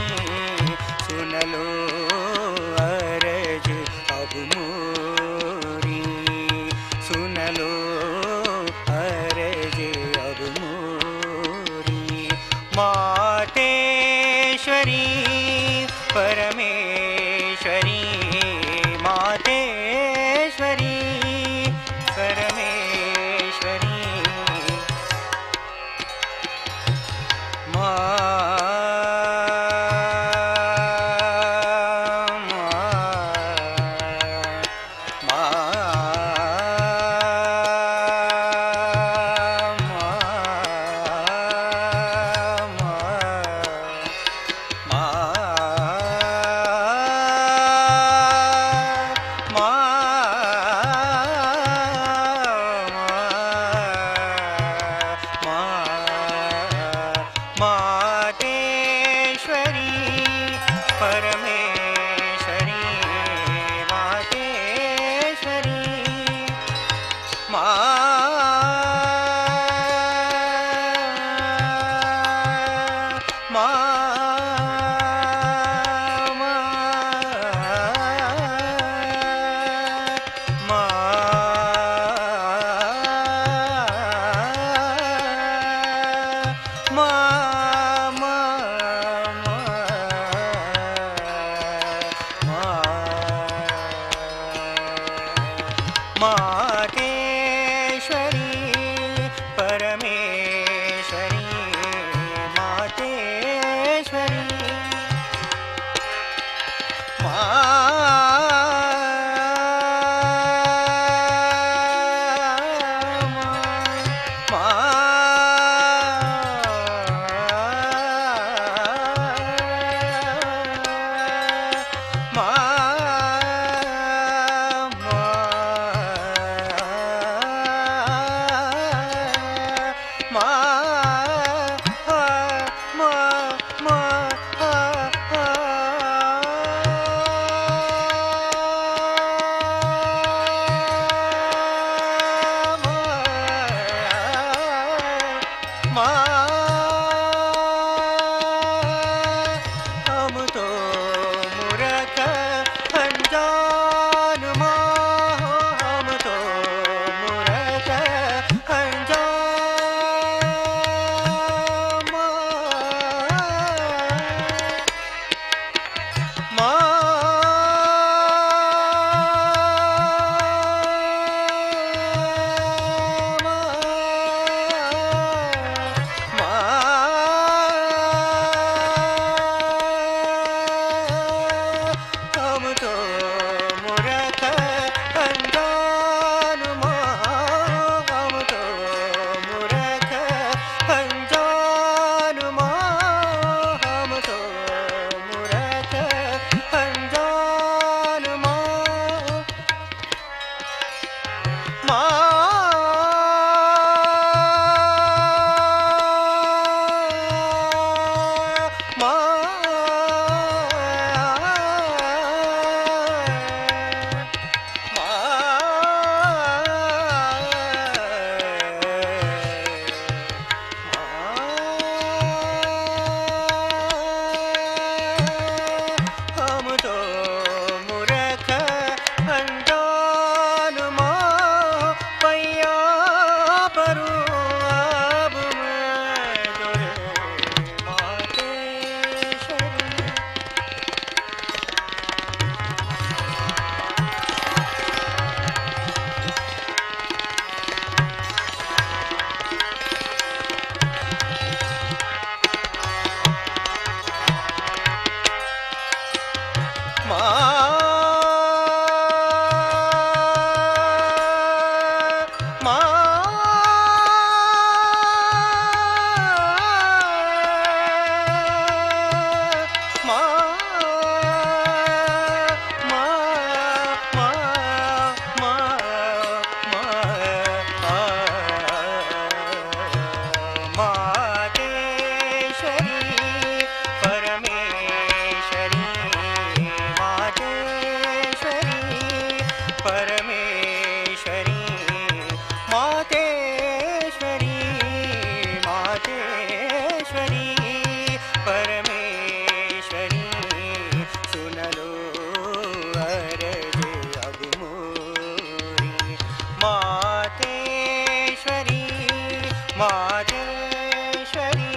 सुन लो अरज अब मोरी सुन लो अरज अब मोरी मातेश्वरी परमेश्वरी मातेश्वरी परमेश्वरी मा मातेश्वरी परमेश्वरी मातेश्वरी मा मा मातेश्वरी परमेश्वरी मातेश्वरी मा हम तो मूर्ख अनजान माँ हम तो मूर्ख अनजान मातेश्वरी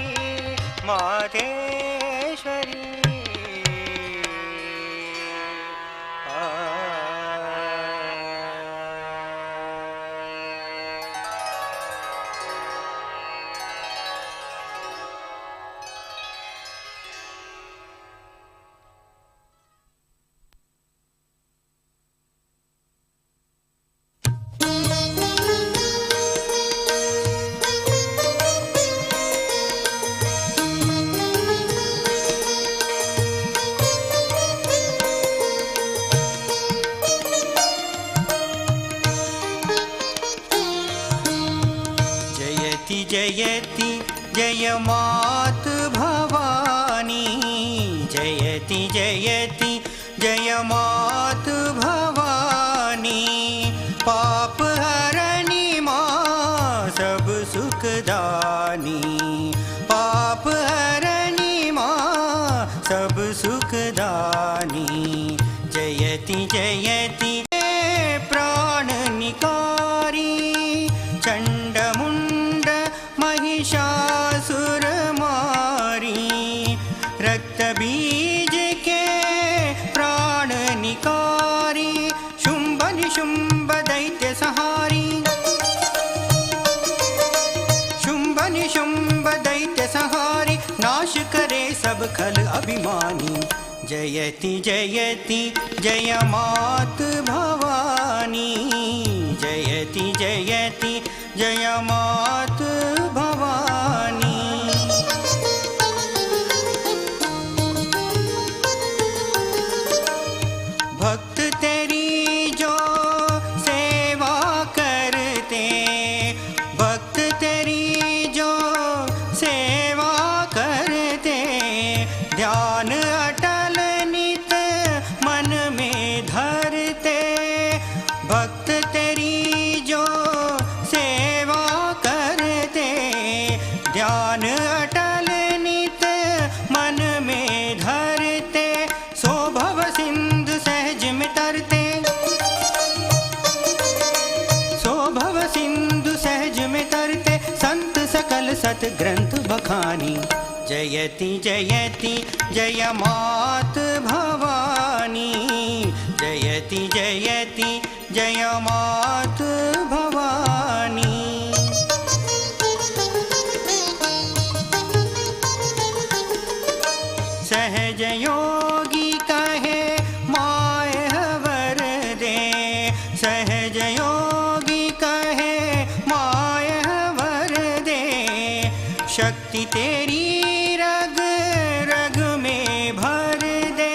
मातेश्वरी जयति जय मात भवानी जयति जयति जय मात भवानी पाप हरणी माँ सब सुखदानी पाप हरणी माँ सब सुखदानी जयति जयति प्राण निकारी चंड मुंड महिषासुर मारी रक्त बीज के प्राण निकारी शुंभ निशुंभ दैत्य सहारी शुंभ निशुंभ दैत्य सहारी नाश करे सब खल अभिमानी जयति जयति जय मात भवानी जयति जयति जय मात भवानी भक्त तेरी जो सेवा करते भक्त तेरी जो सेवा करते ध्यान अटल नित मन में धरते भक्त तेरी जो सेवा करते ध्यान अटल नित मन में धरते सो भव सिंधु सहज में तरते सो भव सिंधु सहज में तरते संत सकल सत ग्रंथ बखानी जयति जयति जय मात भवानी जयति जयति जय मात भवानी सहज योगी कहे माय वर दे सहज योगी कहे माय वर दे शक्ति तेरी रग रग में भर दे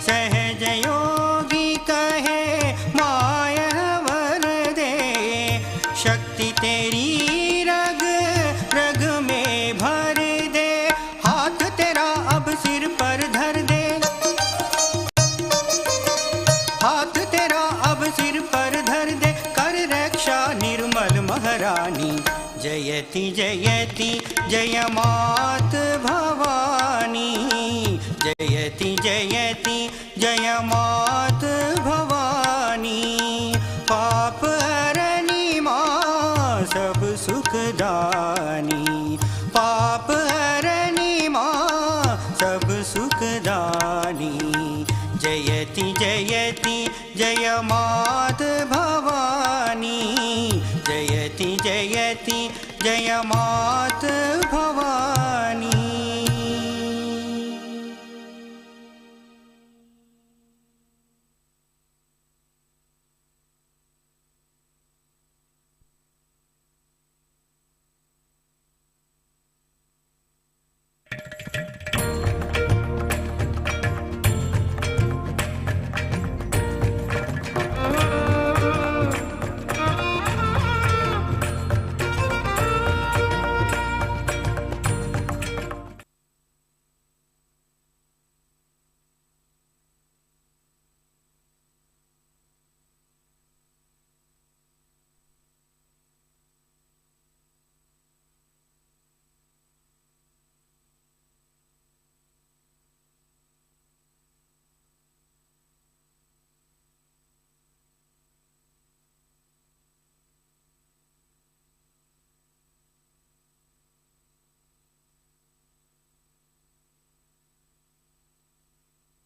सहज योगी कहे माय वर दे शक्ति तेरी रग रग में भर दे हाथ तेरा अब सिर पर धर दे हाथ तेरा अब सिर पर धर दे कर रक्षा निर्मल महारानी जयति जयति जय मात भवानी जयति जयति जय मात भवानी पाप हरणी माँ सब सुखदानी पाप हरणी माँ सब सुखदानी जयति जयति जय मात भवानी जयति जयति जय मात भवानी